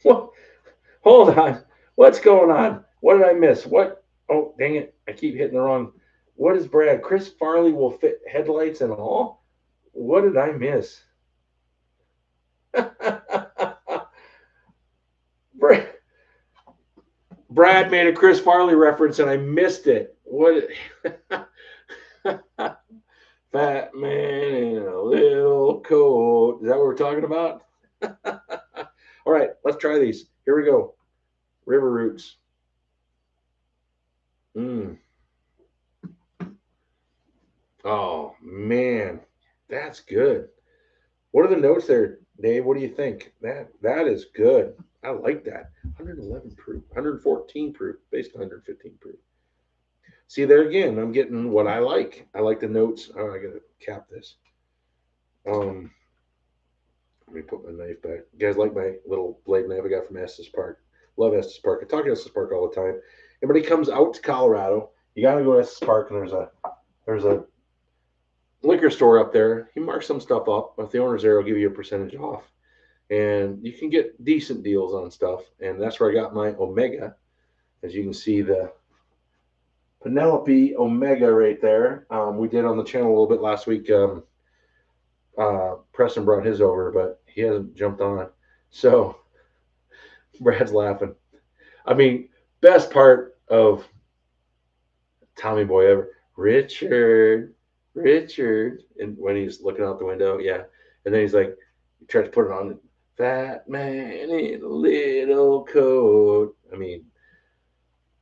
[SPEAKER 1] What? Hold on. What's going on? What did I miss? What? Oh, dang it. I keep hitting the wrong. What is Brad? Chris Farley will fit headlights and all? What did I miss? Brad made a Chris Farley reference and I missed it. What? Fat man in a little coat. Is that what we're talking about? All right, let's try these. Here we go. River Roots. Oh, man. That's good. What are the notes there, Dave? What do you think? That is good. I like that. 111 proof, 114 proof, basically 115 proof. See there again, I'm getting what I like. I like the notes. Oh, I gotta cap this. Let me put my knife back. You guys like my little blade knife I got from Estes Park? Love Estes Park. I talk to Estes Park all the time. Everybody comes out to Colorado. You got to go to Estes Park, and there's a liquor store up there. He marks some stuff up. If the owner's there, he'll give you a percentage off, and you can get decent deals on stuff. And that's where I got my Omega. As you can see, the Penelope Omega right there. We did on the channel a little bit last week. Preston brought his over, but he hasn't jumped on. So Brad's laughing. I mean, best part of Tommy Boy ever, Richard, and when he's looking out the window, yeah, and then he's like, he tries to put it on, fat man in a little coat. I mean,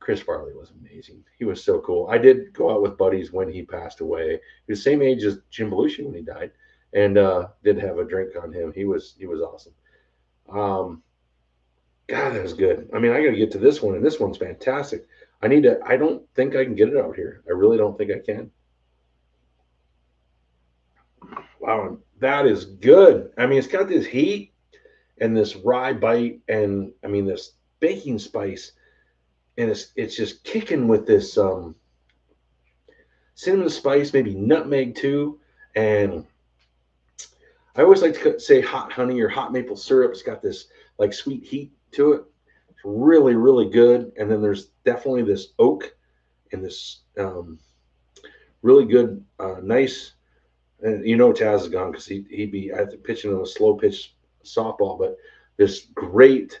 [SPEAKER 1] Chris Farley was amazing. He was so cool. I did go out with buddies when he passed away. He was the same age as Jim Belushi when he died, and did have a drink on him. He was awesome. God, that was good. I mean, I got to get to this one, and this one's fantastic. I don't think I can get it out here. I really don't think I can. Wow, that is good. I mean, it's got this heat and this rye bite, and I mean this baking spice, and it's just kicking with this cinnamon spice, maybe nutmeg too, and I always like to say hot honey or hot maple syrup. It's got this like sweet heat to it. It's really, really good. And then there's definitely this oak and this really good, nice. And you know, Taz is gone because he'd be I have to pitch him a slow pitch softball, but this great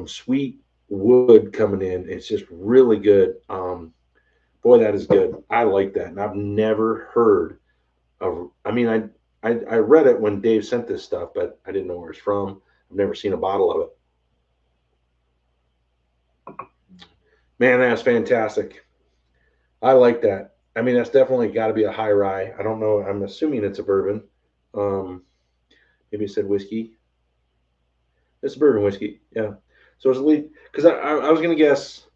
[SPEAKER 1] sweet wood coming in. It's just really good. Boy, that is good. I like that, and I've never heard of. I mean, I read it when Dave sent this stuff, but I didn't know where it's from. I've never seen a bottle of it. Man, that's fantastic. I like that. I mean, that's definitely got to be a high rye. I don't know. I'm assuming it's a bourbon. Maybe it said whiskey. It's a bourbon whiskey. Yeah. So it's a lead because I was gonna guess.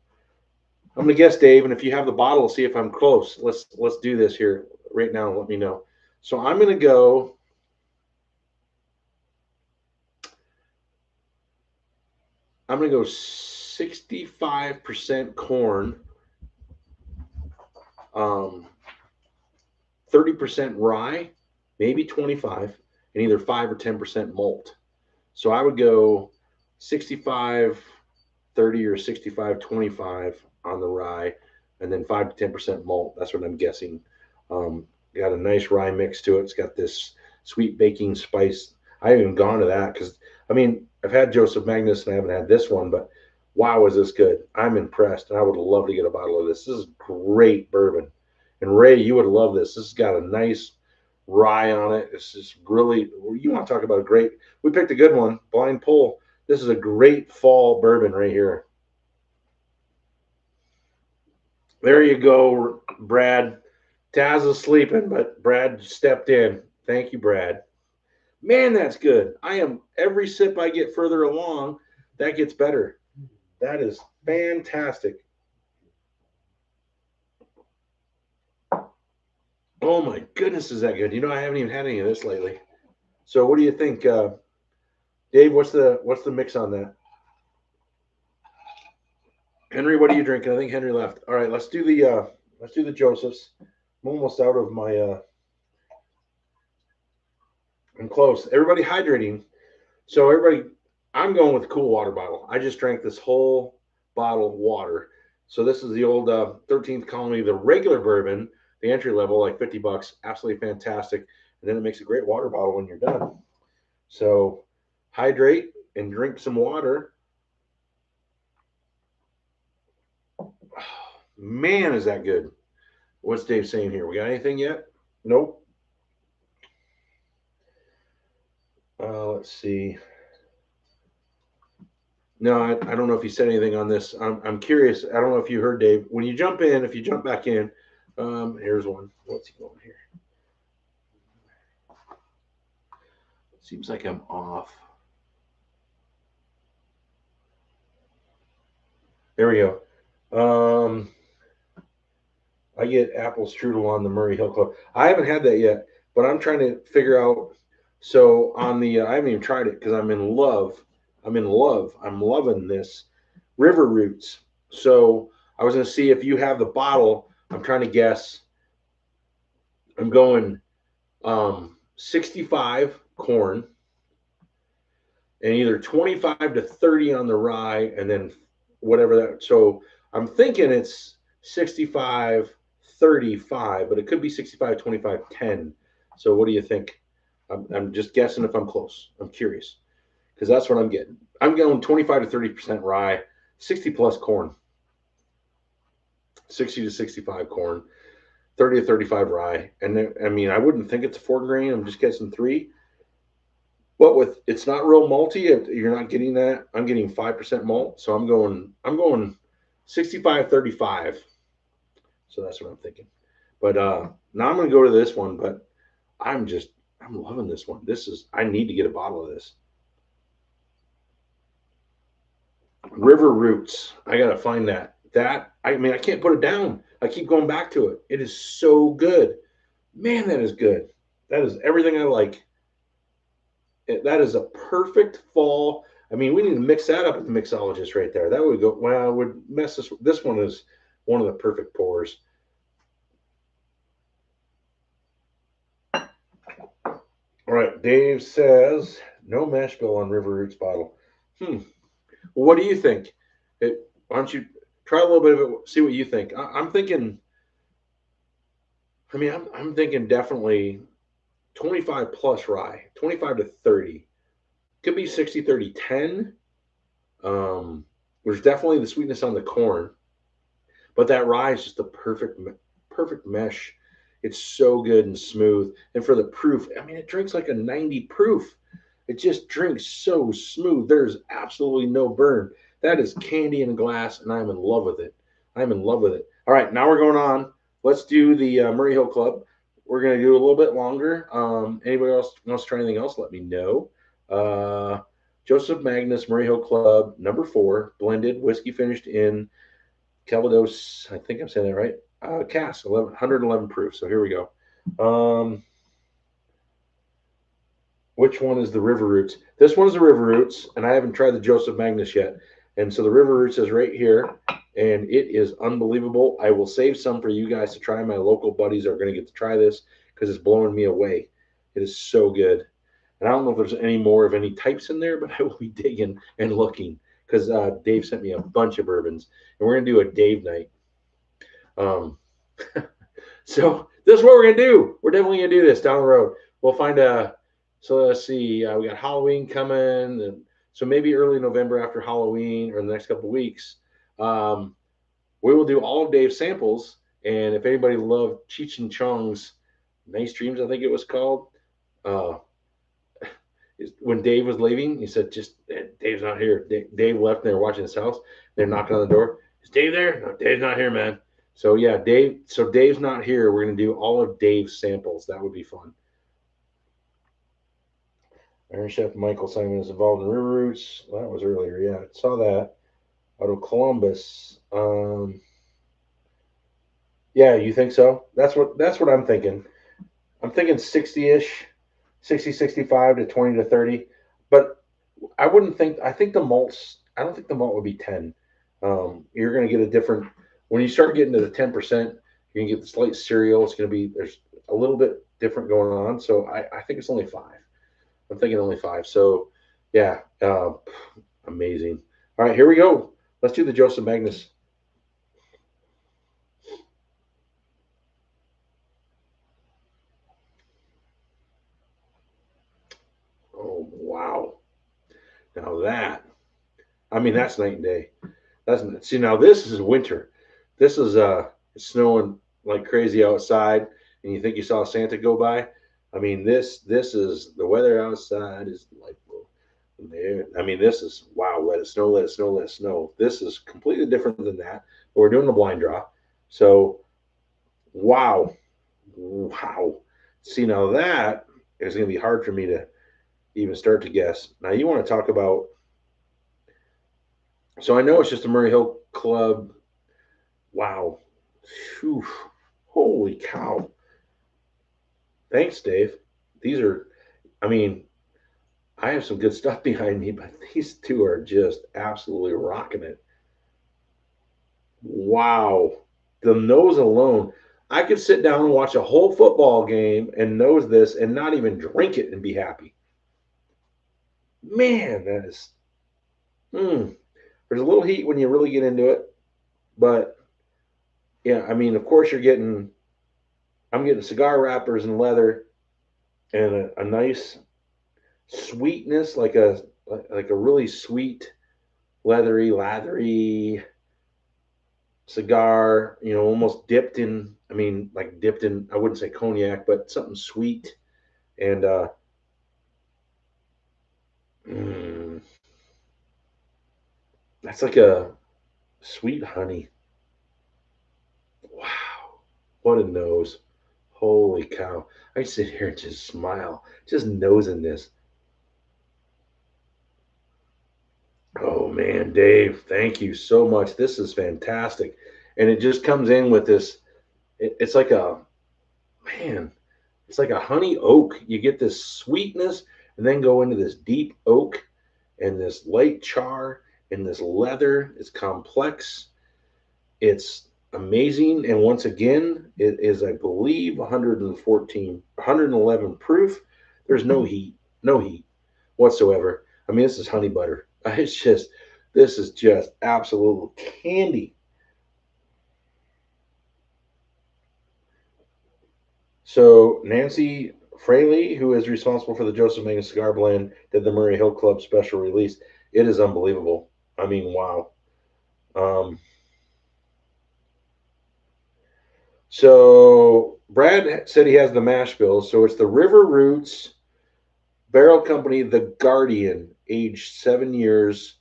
[SPEAKER 1] I'm gonna guess, Dave, and if you have the bottle, see if I'm close. Let's do this here right now. Let me know. So I'm gonna go. I'm gonna go 65% corn, 30% rye, maybe 25, and either 5 or 10% malt. So I would go 65, 30 or 65, 25 on the rye, and then 5 to 10% malt. That's what I'm guessing. Got a nice rye mix to it. It's got this sweet baking spice. I haven't even gone to that because, I mean, I've had Joseph Magnus and I haven't had this one, but wow, is this good. I'm impressed, and I would love to get a bottle of this. This is great bourbon. And Ray, you would love this. This has got a nice rye on it. It's just really, you want to talk about a great, we picked a good one, blind pull. This is a great fall bourbon right here. There you go, Brad. Taz is sleeping, but Brad stepped in. Thank you, Brad. Man, that's good. Every sip I get further along, that gets better. That is fantastic. Oh my goodness, is that good? You know, I haven't even had any of this lately. So what do you think, Dave? What's the mix on that? Henry, what are you drinking? I think Henry left. All right, let's do the Josephs. I'm almost out of my I'm close. Everybody hydrating. So everybody, I'm going with the cool water bottle. I just drank this whole bottle of water. So this is the old 13th Colony, the regular bourbon, the entry level, like $50. Absolutely fantastic. And then it makes a great water bottle when you're done. So hydrate and drink some water. Man, is that good. What's Dave saying here? We got anything yet? Nope. Let's see. No, I don't know if he said anything on this. I'm curious. I don't know if you heard Dave. When you jump in, if you jump back in, here's one. What's he going here? Seems like I'm off. There we go. I get apple strudel on the Murray Hill Club. I haven't had that yet, but I'm trying to figure out So on the, I haven't even tried it because I'm in love. I'm in love. I'm loving this River Roots. So I was going to see if you have the bottle. I'm trying to guess. I'm going 65 corn and either 25 to 30 on the rye and then whatever that. So I'm thinking it's 65, 35, but it could be 65, 25, 10. So what do you think? I'm just guessing if I'm close. I'm curious because that's what I'm getting. I'm going 25 to 30% rye, 60 plus corn, 60 to 65 corn, 30 to 35 rye. And then, I mean, I wouldn't think it's a 4 grain. I'm just guessing three. But with it's not real malty. You're not getting that. I'm getting 5% malt, so I'm going 65 35. So that's what I'm thinking. But now I'm going to go to this one. But I'm just I'm loving this one. This is I need to get a bottle of this River Roots. I got to find that. That I mean I can't put it down. I keep going back to it. It is so good, man. That is good. That is everything I like. That is a perfect fall. I mean, we need to mix that up with the mixologist right there. That would go well. I would mess this. This one is one of the perfect pours. All right, Dave says no mash bill on River Roots bottle. Well, what do you think? Why don't you try a little bit of it? See what you think. I'm thinking. I mean, I'm thinking definitely 25 plus rye, 25 to 30. Could be 60, 30, 10. There's definitely the sweetness on the corn. But that rye is just a perfect mesh. It's so good and smooth. And for the proof, I mean, it drinks like a 90 proof. It just drinks so smooth. There's absolutely no burn. That is candy in a glass, and I'm in love with it. I'm in love with it. All right, now we're going on. Let's do the Murray Hill Club. We're going to do a little bit longer. Anybody else wants to try anything else? Let me know. Joseph Magnus Murray Hill Club, number 4, blended whiskey finished in Calvados, I think I'm saying that right. Cask, 111 proof. So here we go. Which one is the River Roots? This one is the River Roots, and I haven't tried the Joseph Magnus yet. And so the River Roots is right here, and it is unbelievable. I will save some for you guys to try. My local buddies are going to get to try this because it's blowing me away. It is so good. And I don't know if there's any more of any types in there, but I will be digging and looking because Dave sent me a bunch of bourbons, and we're going to do a Dave night. So this is what we're going to do. We're definitely going to do this down the road. We'll find a, so let's see, we got Halloween coming, and so maybe early November after Halloween or the next couple of weeks, we will do all of Dave's samples. And if anybody loved Cheech and Chong's Nice Dreams, I think it was called, when Dave was leaving, he said, just Dave's not here. Dave left and they were watching his house. They're knocking on the door. Is Dave there? No, Dave's not here, man. So yeah, Dave. So Dave's not here. We're gonna do all of Dave's samples. That would be fun. Iron Chef Michael Simon is involved in River Roots. Well, that was earlier. Yeah, I saw that. Out of Columbus. Yeah, you think so? That's what I'm thinking. I'm thinking 60-ish, 60, 65 to 20 to 30. But I wouldn't think. I think the malts. I don't think the malt would be 10. You're going to get a different. When you start getting to the 10%, you're going to get the slight cereal. It's going to be there's a little bit different going on. So I think it's only 5. I'm thinking only 5. So yeah, amazing. All right, here we go. Let's do the Joseph Magnus. Oh wow! Now that I mean that's night and day. That's see now this is winter. This is it's snowing like crazy outside, and you think you saw Santa go by. I mean this is the weather outside is like I mean this is wow, let it snow, let it snow, let it snow. This is completely different than that. But we're doing the blind draw. So wow. Wow. See now that is gonna be hard for me to even start to guess. Now you want to talk about so I know it's just a Murray Hill Club. Wow. Whew. Holy cow. Thanks, Dave. These are I mean, I have some good stuff behind me, but these two are just absolutely rocking it. Wow. The nose alone. I could sit down and watch a whole football game and nose this and not even drink it and be happy. Man, that is. Mm. There's a little heat when you really get into it, but yeah, I mean, of course, I'm getting cigar wrappers and leather and a nice sweetness, like a really sweet, lathery cigar. You know, almost dipped in. I mean, like dipped in. I wouldn't say cognac, but something sweet and mm, that's like a sweet honey. Wow, what a nose! Holy cow! I sit here and just smile, just nosing this. Oh man, Dave, thank you so much. This is fantastic. And it just comes in with this, it's like a, man, it's like a honey oak. You get this sweetness and then go into this deep oak and this light char and this leather. It's complex. It's amazing. And once again, it is, I believe, 114, 111 proof. There's no heat whatsoever. I mean, this is honey butter. It's just, this is just absolute candy. So Nancy Fraley, who is responsible for the Joseph Mangus Cigar Blend, did the Murray Hill Club special release. It is unbelievable. I mean, wow. Um, so Brad said he has the mash bill. So it's the River Roots Barrel Company, the Guardian, aged 7 years,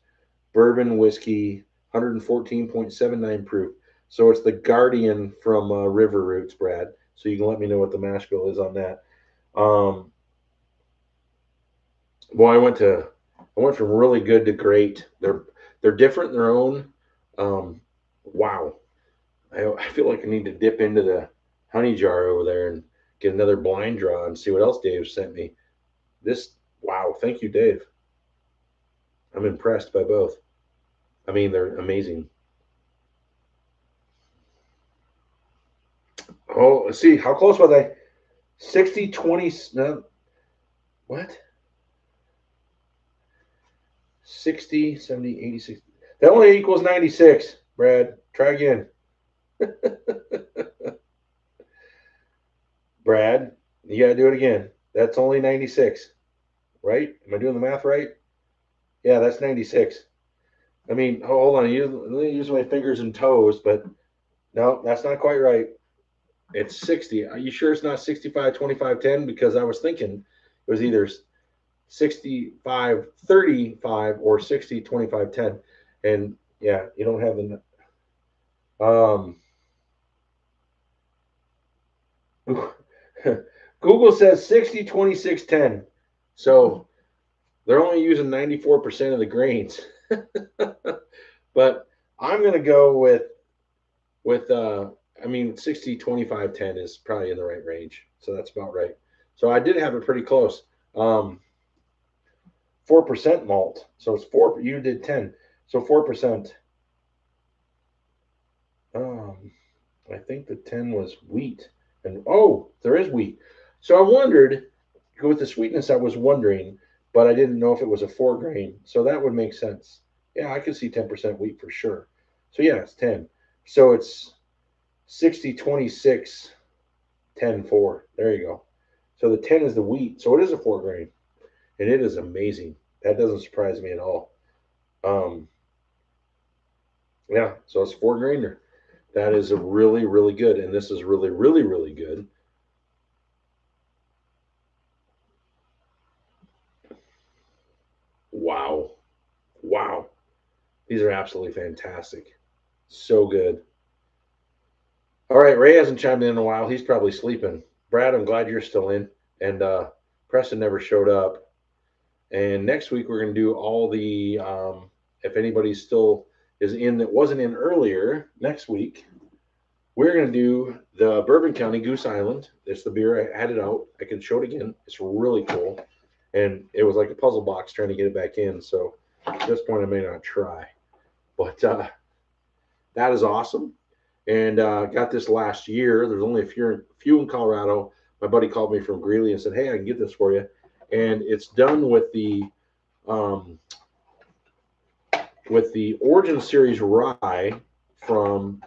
[SPEAKER 1] bourbon whiskey, 114.79 proof. So it's the Guardian from River Roots, Brad. So you can let me know what the mash bill is on that. Um, well, I went from really good to great. They're different in their own. Um, wow, I feel like I need to dip into the honey jar over there and get another blind draw and see what else Dave sent me. This, wow, thank you, Dave. I'm impressed by both. I mean, they're amazing. Oh, let's see, how close were they? 60, 20, no, what? 60, 70, 86. That only equals 96, Brad. Try again. Brad, you got to do it again. That's only 96, right? Am I doing the math right? Yeah, that's 96. I mean, hold on. Let me use my fingers and toes, but no, that's not quite right. It's 60. Are you sure it's not 65, 25, 10? Because I was thinking it was either 65, 35 or 60, 25, 10. And yeah, you don't have the. Um, Google says 60, 26, 10. So they're only using 94% of the grains. But I'm going to go with I mean 60 25 10 is probably in the right range. So that's about right. So I did have it pretty close. 4% malt. So it's 4, you did 10. So 4%. Um I think the 10 was wheat. And oh, there is wheat. So I wondered with the sweetness I was wondering, but I didn't know if it was a 4 grain. So that would make sense. Yeah, I could see 10% wheat for sure. So yeah, it's 10. So it's 60 26 10 4. There you go. So the 10 is the wheat. So it is a 4 grain. And it is amazing. That doesn't surprise me at all. Um, yeah, so it's 4 grainer. That is a really, really good. And this is really, really, really good. Wow. Wow. These are absolutely fantastic. So good. All right, Ray hasn't chimed in a while. He's probably sleeping. Brad, I'm glad you're still in. And Preston never showed up. And next week we're going to do all the if anybody still is in that wasn't in earlier next week, we're going to do the Bourbon County Goose Island. It's the beer. I had it out. I can show it again. It's really cool. and it was like a puzzle box trying to get it back in. So at this point, I may not try, but that is awesome. And got this last year. There's only a few in Colorado. My buddy called me from Greeley and said, "Hey, I can get this for you," and it's done um, with the Origin Series rye from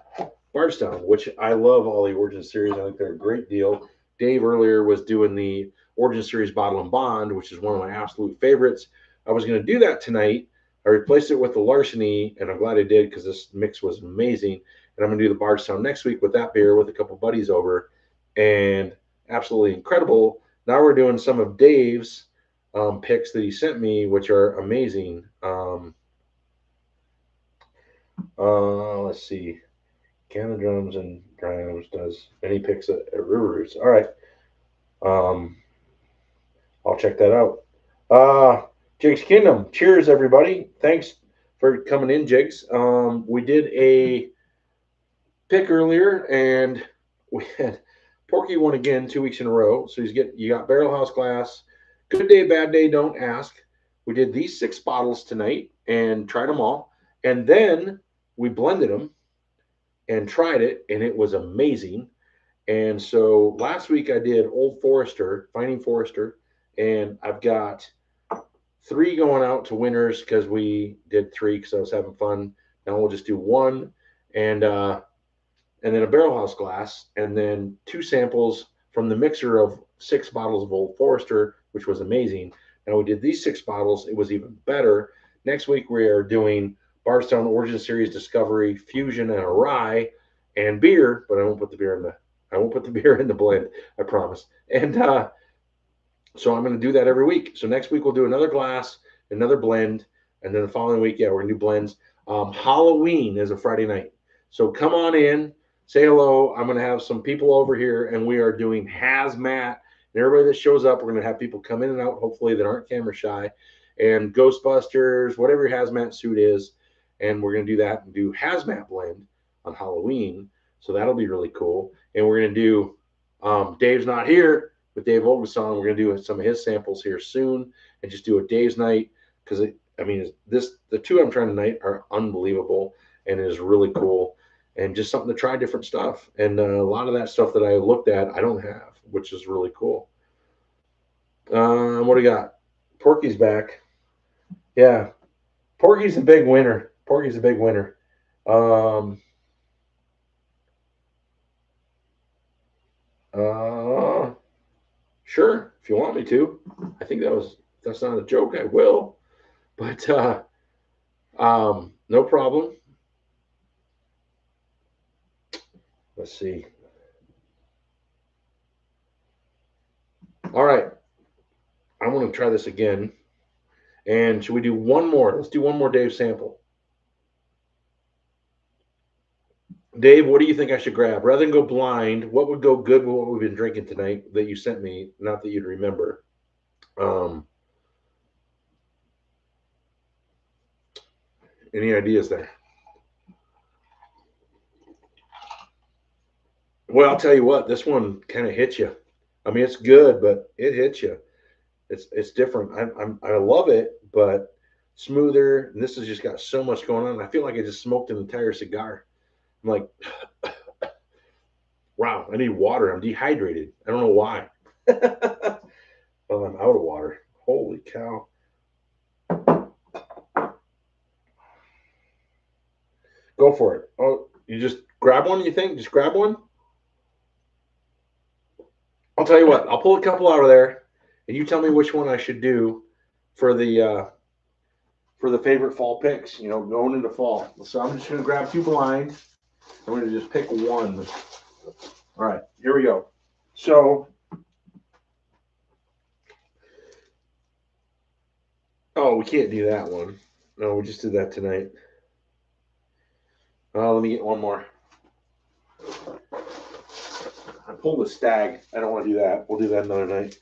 [SPEAKER 1] Bardstown, which I love all the Origin Series. I think they're a great deal. Dave earlier was doing the Origin Series Bottle and Bond, which is one of my absolute favorites. I was going to do that tonight. I replaced it with the Larceny, and I'm glad I did because this mix was amazing. And I'm going to do the Bardstown next week with that beer with a couple buddies over, and absolutely incredible. Now we're doing some of Dave's picks that he sent me, which are amazing. Let's see. Canada Drums and Drums does any picks at River Roots. All right. I'll check that out. Jake's Kingdom. Cheers, everybody. Thanks for coming in, Jakes. We did a pick earlier, and we had Porky won again 2 weeks in a row. So you got Barrelhouse glass. Good day, bad day, don't ask. We did these 6 bottles tonight and tried them all. And then we blended them and tried it, and it was amazing. And so last week I did Old Forester, Finding Forester, and I've got 3 going out to winners because we did 3 because I was having fun. Now we'll just do 1 and then a Barrelhouse glass, and then 2 samples from the mixer of 6 bottles of Old Forester, which was amazing. Now we did these 6 bottles; it was even better. Next week we are doing Bardstown Origin Series Discovery Fusion and a rye and beer, but I won't put the beer in the blend, I promise. And so I'm going to do that every week. So next week we'll do another glass, another blend, and then the following week, we're going to do blends. Halloween is a Friday night. So come on in, say hello. I'm going to have some people over here, and we are doing hazmat. And everybody that shows up, we're going to have people come in and out, hopefully, that aren't camera shy, and Ghostbusters, whatever your hazmat suit is. And we're going to do that and do hazmat blend on Halloween. So that'll be really cool. And we're going to do, Dave's not here, with Dave Olgason. We're going to do some of his samples here soon and just do a Dave's night because, the 2 I'm trying tonight are unbelievable, and it is really cool. And just something to try different stuff. And a lot of that stuff that I looked at, I don't have, which is really cool. What do we got? Porky's back. Yeah. Porky's a big winner. Sure, if you want me to. I think that's not a joke. I will. But no problem. Let's see. All right. I'm going to try this again. And should we do one more? Let's do one more Dave sample. Dave, what do you think I should grab? Rather than go blind, what would go good with what we've been drinking tonight that you sent me? Not that you'd remember. Any ideas there? Well, I'll tell you what, this one kind of hits you. I mean, it's good, but it hits you. It's different. I love it, but smoother. And this has just got so much going on. I feel like I just smoked an entire cigar. I'm like, wow, I need water. I'm dehydrated. I don't know why. Well, I'm out of water. Holy cow. Go for it. Oh, you just grab one, you think? Just grab one? I'll tell you what, I'll pull a couple out of there, and you tell me which one I should do for the favorite fall picks, going into fall. So I'm just going to grab 2 blind. I'm going to just pick one. All right, here we go. So, we can't do that one. No, we just did that tonight. Let me get one more. I pulled a Stagg. I don't want to do that. We'll do that another night.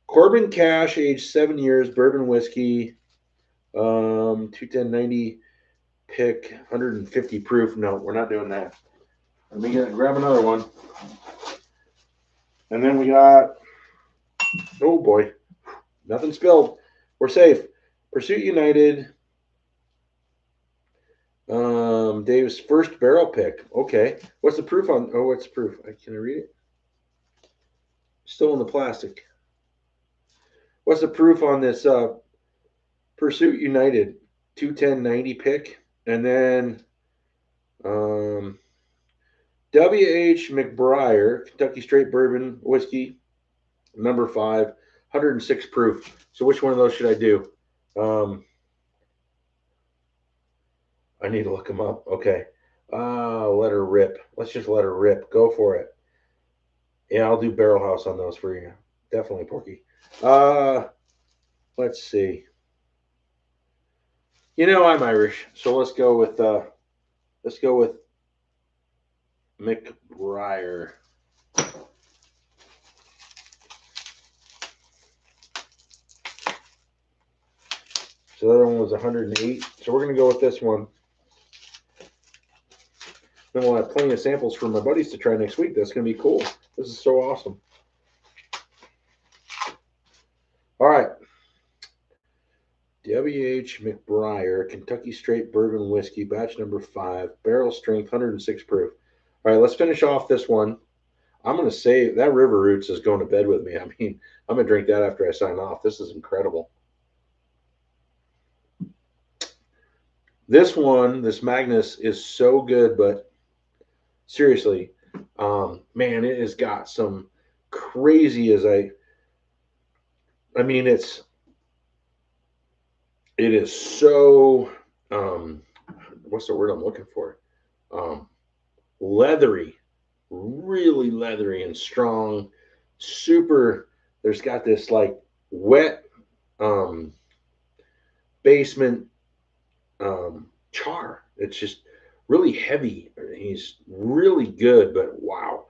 [SPEAKER 1] Corbin Cash, age 7 years, bourbon whiskey, 210-90 pick, 150 proof. No, we're not doing that. Let me grab another one. And then we got Oh boy, nothing spilled. We're safe. Pursuit United. Dave's first barrel pick. Okay. What's the proof on? Oh, what's the proof? Can I read it? Still in the plastic. What's the proof on this Pursuit United 210-90 pick? And then W.H. McBriar, Kentucky Straight Bourbon Whiskey, number 5, 106 proof. So which one of those should I do? I need to look them up. Okay. Let her rip. Let's just let her rip. Go for it. Yeah, I'll do Barrelhouse on those for you. Definitely, Porky. Let's see. You know I'm Irish, so let's go with McBriar. So the other one was 108. So we're gonna go with this one. Then we'll have plenty of samples for my buddies to try next week. That's gonna be cool. This is so awesome. All right. W.H. McBriar, Kentucky Straight Bourbon Whiskey, batch number 5, barrel strength, 106 proof. All right, let's finish off this one. I'm going to say that River Roots is going to bed with me. I mean, I'm going to drink that after I sign off. This is incredible. This one, this Magnus, is so good, but seriously, man, it has got some crazy I mean, it is so, what's the word I'm looking for? Leathery, really leathery and strong, super. There's got this like wet basement char. It's just really heavy. He's really good, but wow,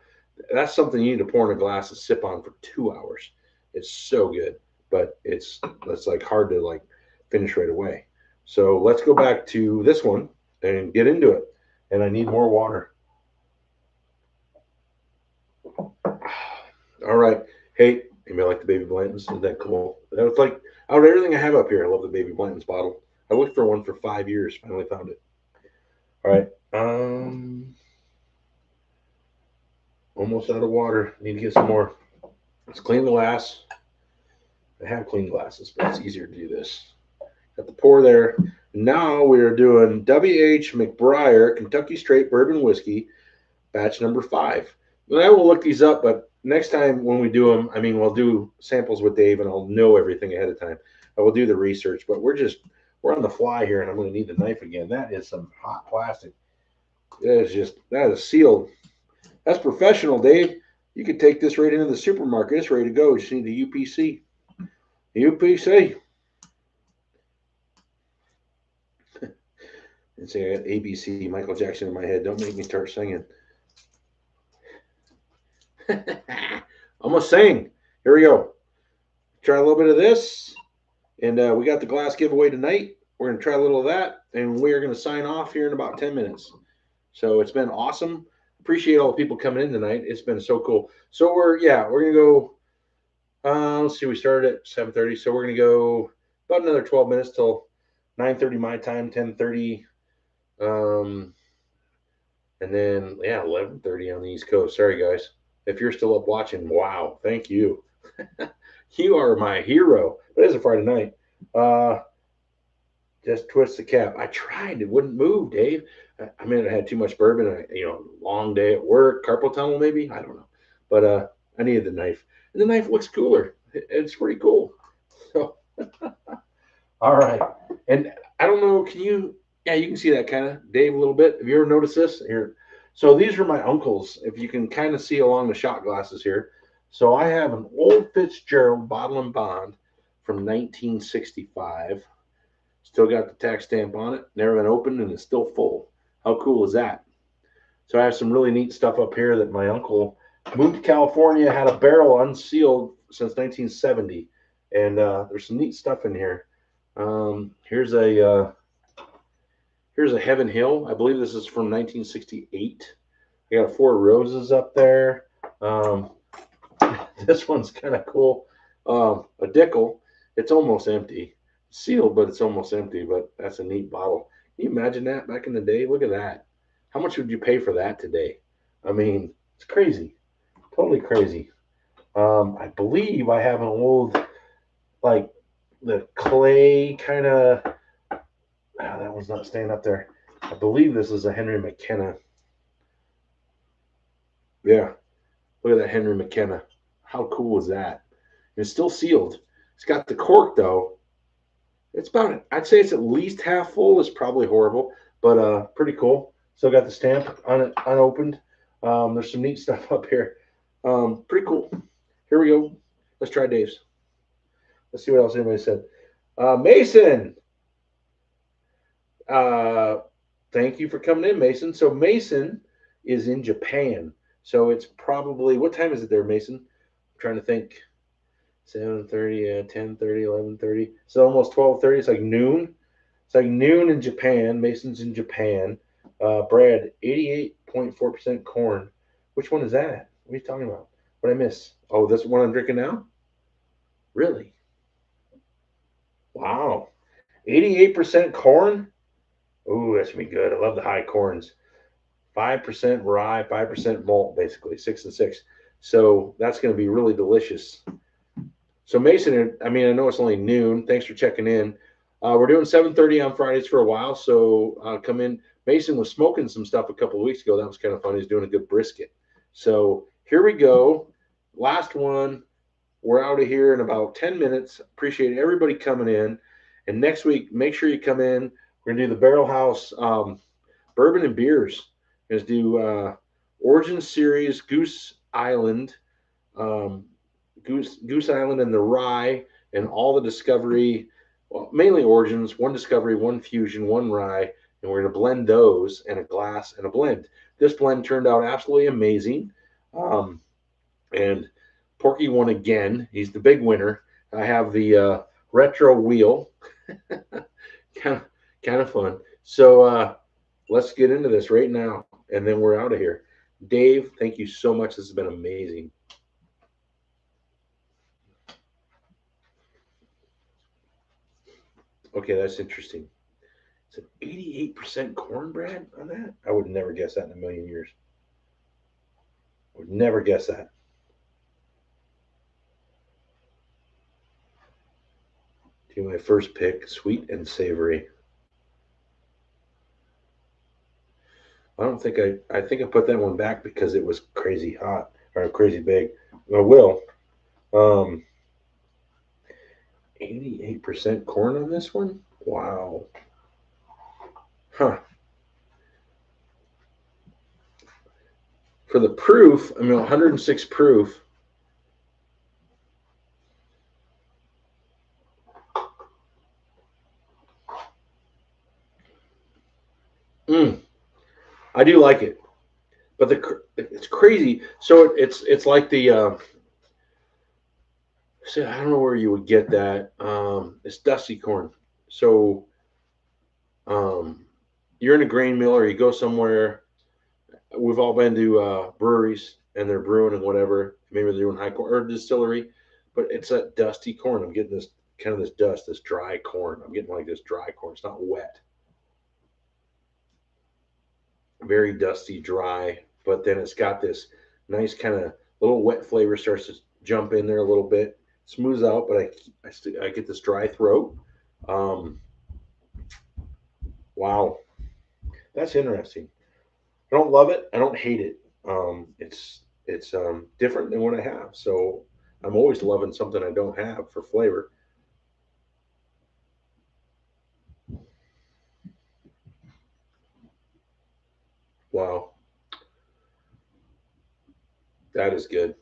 [SPEAKER 1] that's something you need to pour in a glass and sip on for 2 hours. It's so good, but it's like hard to like finish right away. So let's go back to this one and get into it. And I need more water. All right. Hey, anybody like the Baby Blanton's? Isn't that cool? That was like out of everything I have up here, I love the Baby Blanton's bottle. I looked for one for 5 years, finally found it. All right. Almost out of water. Need to get some more. Let's clean the glass. I have clean glasses, but it's easier to do this. Got the pour there. Now we are doing W.H. McBriar Kentucky Straight Bourbon Whiskey, batch number 5. And I will look these up, but next time when we do them, I mean, we'll do samples with Dave, and I'll know everything ahead of time. I will do the research, but we're on the fly here, and I'm going to need the knife again. That is some hot plastic. That is sealed. That's professional, Dave. You could take this right into the supermarket. It's ready to go. You just need the UPC. UPC. And say I got ABC, Michael Jackson in my head. Don't make me start singing. Almost sing. Here we go. Try a little bit of this. And we got the glass giveaway tonight. We're going to try a little of that. And we are going to sign off here in about 10 minutes. So it's been awesome. Appreciate all the people coming in tonight. It's been so cool. So we're going to go, let's see, we started at 7:30. So we're going to go about another 12 minutes till 9:30 my time, 10:30. And then, 11:30 on the East Coast. Sorry, guys. If you're still up watching, wow, thank you. You are my hero. But it's a Friday night. Just twist the cap. I tried. It wouldn't move, Dave. I mean, I had too much bourbon. Long day at work, carpal tunnel maybe. I don't know. But I needed the knife. And the knife looks cooler. It's pretty cool. So, all right. And I don't know, you can see that kind of, Dave, a little bit. Have you ever noticed this? Here. So these are my uncles, if you can kind of see along the shot glasses here. So I have an old Fitzgerald Bottle and Bond from 1965. Still got the tax stamp on it. Never been opened, and it's still full. How cool is that? So I have some really neat stuff up here that my uncle moved to California, had a barrel unsealed since 1970. And there's some neat stuff in here. Here's a Heaven Hill. I believe this is from 1968. I got 4 roses up there. This one's kind of cool. A Dickel. It's almost empty, sealed, but it's almost empty. But that's a neat bottle. Can you imagine that back in the day? Look at that. How much would you pay for that today? I mean, it's crazy, totally crazy. I believe I have an old, like, the clay kind of. That one's not staying up there. I believe this is a Henry McKenna. Yeah, look at that Henry McKenna. How cool is that? It's still sealed. It's got the cork though. It's about, I'd say it's at least half full. It's probably horrible, but pretty cool. Still got the stamp on it unopened. There's some neat stuff up here. Pretty cool. Here we go. Let's try Dave's. Let's see what else anybody said. Mason, uh, thank you for coming in, Mason. So Mason is in Japan. So it's probably, what time is it there, Mason? I'm trying to think. 7:30, 10:30, 11:30. So almost 12:30. It's like noon. It's like noon in Japan. Mason's in Japan. Brad, 88.4% corn. Which one is that? What are you talking about? What did I miss? Oh, this one I'm drinking now? Really? Wow. 88% corn? Ooh, that's gonna be good. I love the high corns. 5% rye, 5% malt, basically, 6 and 6. So that's gonna be really delicious. So Mason, I mean, I know it's only noon. Thanks for checking in. We're doing 7:30 on Fridays for a while, so come in. Mason was smoking some stuff a couple of weeks ago. That was kind of fun. He's doing a good brisket. So here we go. Last one. We're out of here in about 10 minutes. Appreciate everybody coming in. And next week, make sure you come in. We're gonna do the Barrelhouse bourbon and beers. We're gonna do Origin Series Goose Island. Um, Goose Island and the rye and all the discovery, well, mainly origins, one discovery, one fusion, one rye, and we're going to blend those in a glass and a blend. This blend turned out absolutely amazing. And Porky won again. He's the big winner. I have the retro wheel. kind of fun. So let's get into this right now, and then we're out of here. Dave, thank you so much. This has been amazing. Okay, that's interesting. It's an 88% cornbread on that. I would never guess that in a million years. I would never guess that. To my first pick, sweet and savory. I don't think I think I put that one back because it was crazy hot or crazy big. I will. Um, 88% corn on this one. Wow. Huh. For the proof, I mean 106 proof. I do like it, but it's crazy. So it's like the so I don't know where you would get that. It's dusty corn. So you're in a grain mill or you go somewhere. We've all been to breweries and they're brewing and whatever. Maybe they're doing high corn or distillery, but it's that dusty corn. I'm getting this kind of this dust, this dry corn. I'm getting like this dry corn. It's not wet, very dusty, dry, but then it's got this nice kind of little wet flavor starts to jump in there a little bit, smooths out, but I get this dry throat. Um, wow, that's interesting. I don't love it. I don't hate it. It's different than what I have, so I'm always loving something I don't have for flavor. Wow, that is good.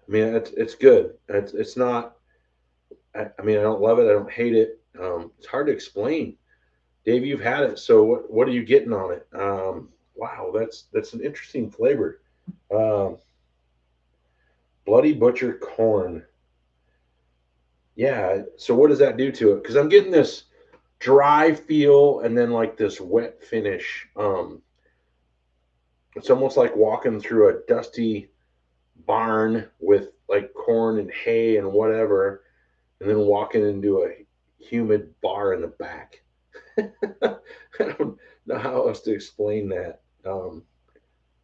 [SPEAKER 1] I mean, it's good. It's not. I mean, I don't love it. I don't hate it. It's hard to explain. Dave, you've had it, so what are you getting on it? Wow, that's an interesting flavor. Um, Bloody Butcher corn. Yeah. So what does that do to it? Because I'm getting this dry feel and then like this wet finish. It's almost like walking through a dusty barn with like corn and hay and whatever, and then walking into a humid bar in the back. I don't know how else to explain that.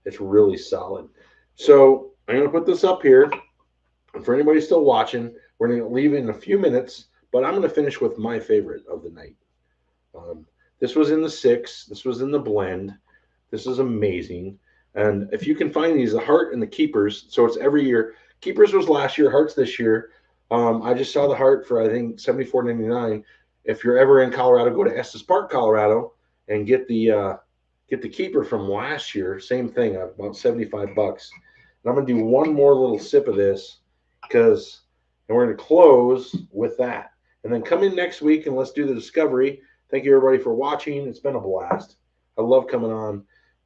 [SPEAKER 1] It's really solid. So I'm going to put this up here. And for anybody still watching, we're going to leave in a few minutes, but I'm going to finish with my favorite of the night. Um, this was in the six. This was in the blend. This is amazing. And if you can find these, the Heart and the Keepers, so it's every year. Keepers was last year, Heart's this year. I just saw the Heart for I think $74.99. If you're ever in Colorado, go to Estes Park, Colorado, and get the Keeper from last year. Same thing, about $75. And I'm gonna do one more little sip of this because, and we're gonna close with that. And then come in next week and let's do the discovery. Thank you everybody for watching. It's been a blast. I love coming on.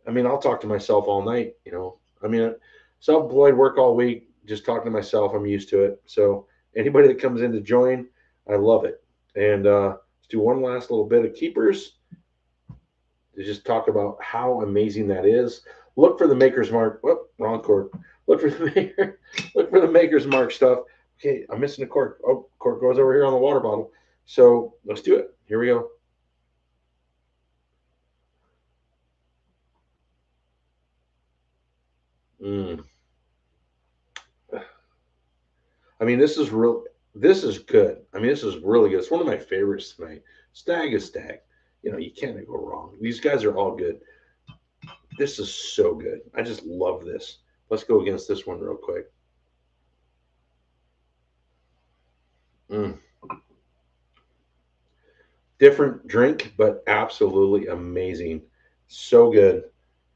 [SPEAKER 1] I mean, I'll talk to myself all night, you know. I mean, self-employed work all week, just talking to myself. I'm used to it. So anybody that comes in to join, I love it. And let's do one last little bit of Keepers to just talk about how amazing that is. Look for the Maker's Mark. Whoop, wrong cork. Look for the maker. Look for the Maker's Mark stuff. Okay, I'm missing a cork. Oh, cork goes over here on the water bottle. So let's do it. Here we go. Mm. I mean, this is real. This is good. I mean, this is really good. It's one of my favorites tonight. Stagg is Stagg. You know, you can't go wrong. These guys are all good. This is so good. I just love this. Let's go against this one real quick. Mm. Different drink, but absolutely amazing. So good.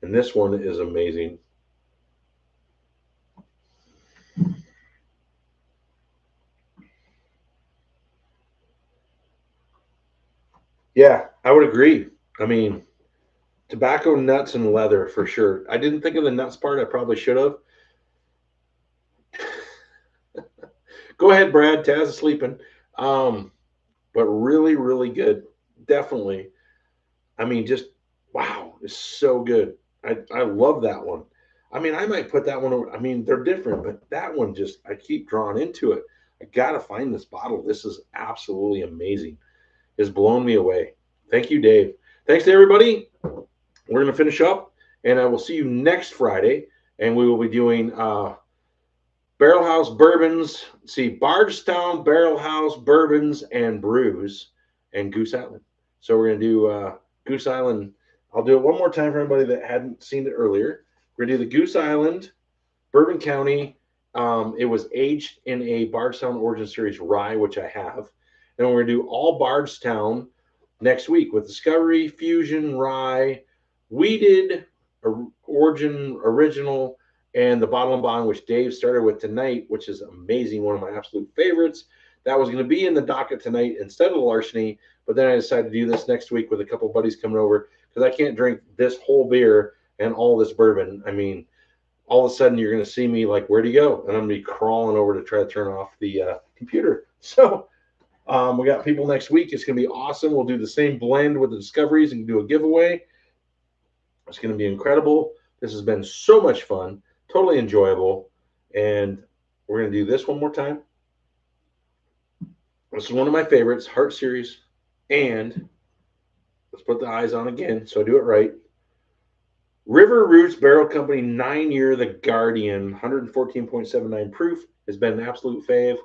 [SPEAKER 1] And this one is amazing. Yeah, I would agree. I mean, tobacco, nuts, and leather for sure. I didn't think of the nuts part. I probably should have. Go ahead, Brad. Taz is sleeping. Um, but really, really good. Definitely. I mean, just wow, it's so good. I love that one. I mean, I might put that one over. I mean, they're different, but that one just I keep drawn into it. I gotta find this bottle. This is absolutely amazing. It's blown me away. Thank you, Dave. Thanks to everybody. We're gonna finish up, and I will see you next Friday, and we will be doing Barrelhouse bourbons. See, Bardstown, Barrelhouse bourbons and brews, and Goose Island. So we're gonna do Goose Island. I'll do it one more time for everybody that hadn't seen it earlier. We're gonna do the Goose Island, Bourbon County. It was aged in a Bardstown Origin Series rye, which I have. And we're gonna do all Bardstown next week with Discovery, Fusion, Rye, Weeded, Origin, Original, and the Bottle and Bond, which Dave started with tonight, which is amazing, one of my absolute favorites. That was going to be in the docket tonight instead of the Larceny, but then I decided to do this next week with a couple buddies coming over because I can't drink this whole beer and all this bourbon. I mean, all of a sudden you're going to see me like, where'd he go? And I'm going to be crawling over to try to turn off the computer. So we got people next week. It's going to be awesome. We'll do the same blend with the discoveries and do a giveaway. It's going to be incredible. This has been so much fun, totally enjoyable. And we're going to do this one more time. This is one of my favorites, Heart Series. And let's put the eyes on again so I do it right. River Roots Barrel Company 9-year The Guardian, 114.79 proof, has been an absolute fave.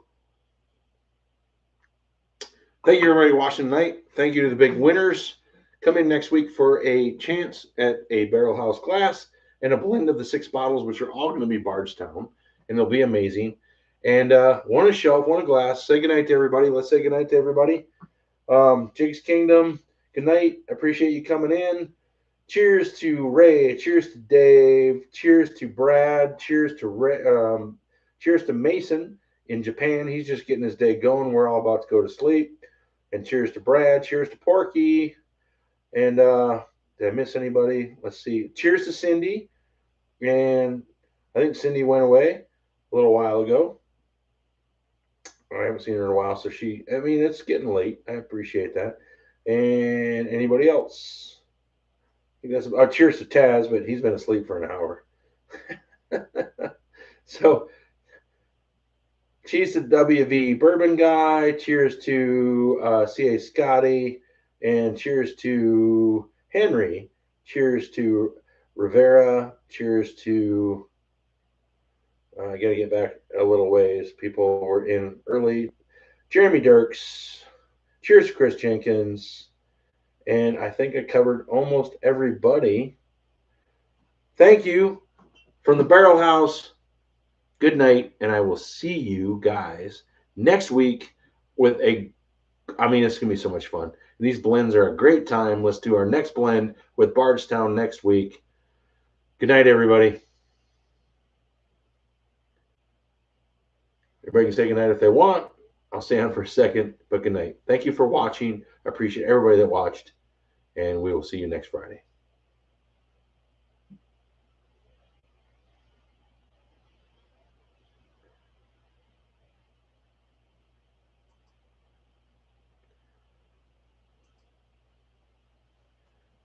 [SPEAKER 1] Thank you, everybody, watching tonight. Thank you to the big winners. Come in next week for a chance at a Barrelhouse glass and a blend of the 6 bottles, which are all going to be Bardstown, and they'll be amazing. And one a shelf, one a glass. Say goodnight to everybody. Let's say goodnight to everybody. Jake's Kingdom, good night. Appreciate you coming in. Cheers to Ray. Cheers to Dave. Cheers to Brad. Cheers to Ray, cheers to Mason in Japan. He's just getting his day going. We're all about to go to sleep. And cheers to Brad. Cheers to Porky. And did I miss anybody? Let's see. Cheers to Cindy. And I think Cindy went away a little while ago. I haven't seen her in a while. So I mean, it's getting late. I appreciate that. And anybody else? I think that's cheers to Taz, but he's been asleep for an hour. So Cheers to WV Bourbon Guy. Cheers to CA Scotty. And cheers to Henry. Cheers to Rivera. Cheers to... I got to get back a little ways. People were in early. Jeremy Dirks. Cheers to Chris Jenkins. And I think I covered almost everybody. Thank you from the Barrelhouse. Good night, and I will see you guys next week with it's going to be so much fun. These blends are a great time. Let's do our next blend with Bardstown next week. Good night, everybody. Everybody can say good night if they want. I'll stay on for a second, but good night. Thank you for watching. I appreciate everybody that watched, and we will see you next Friday.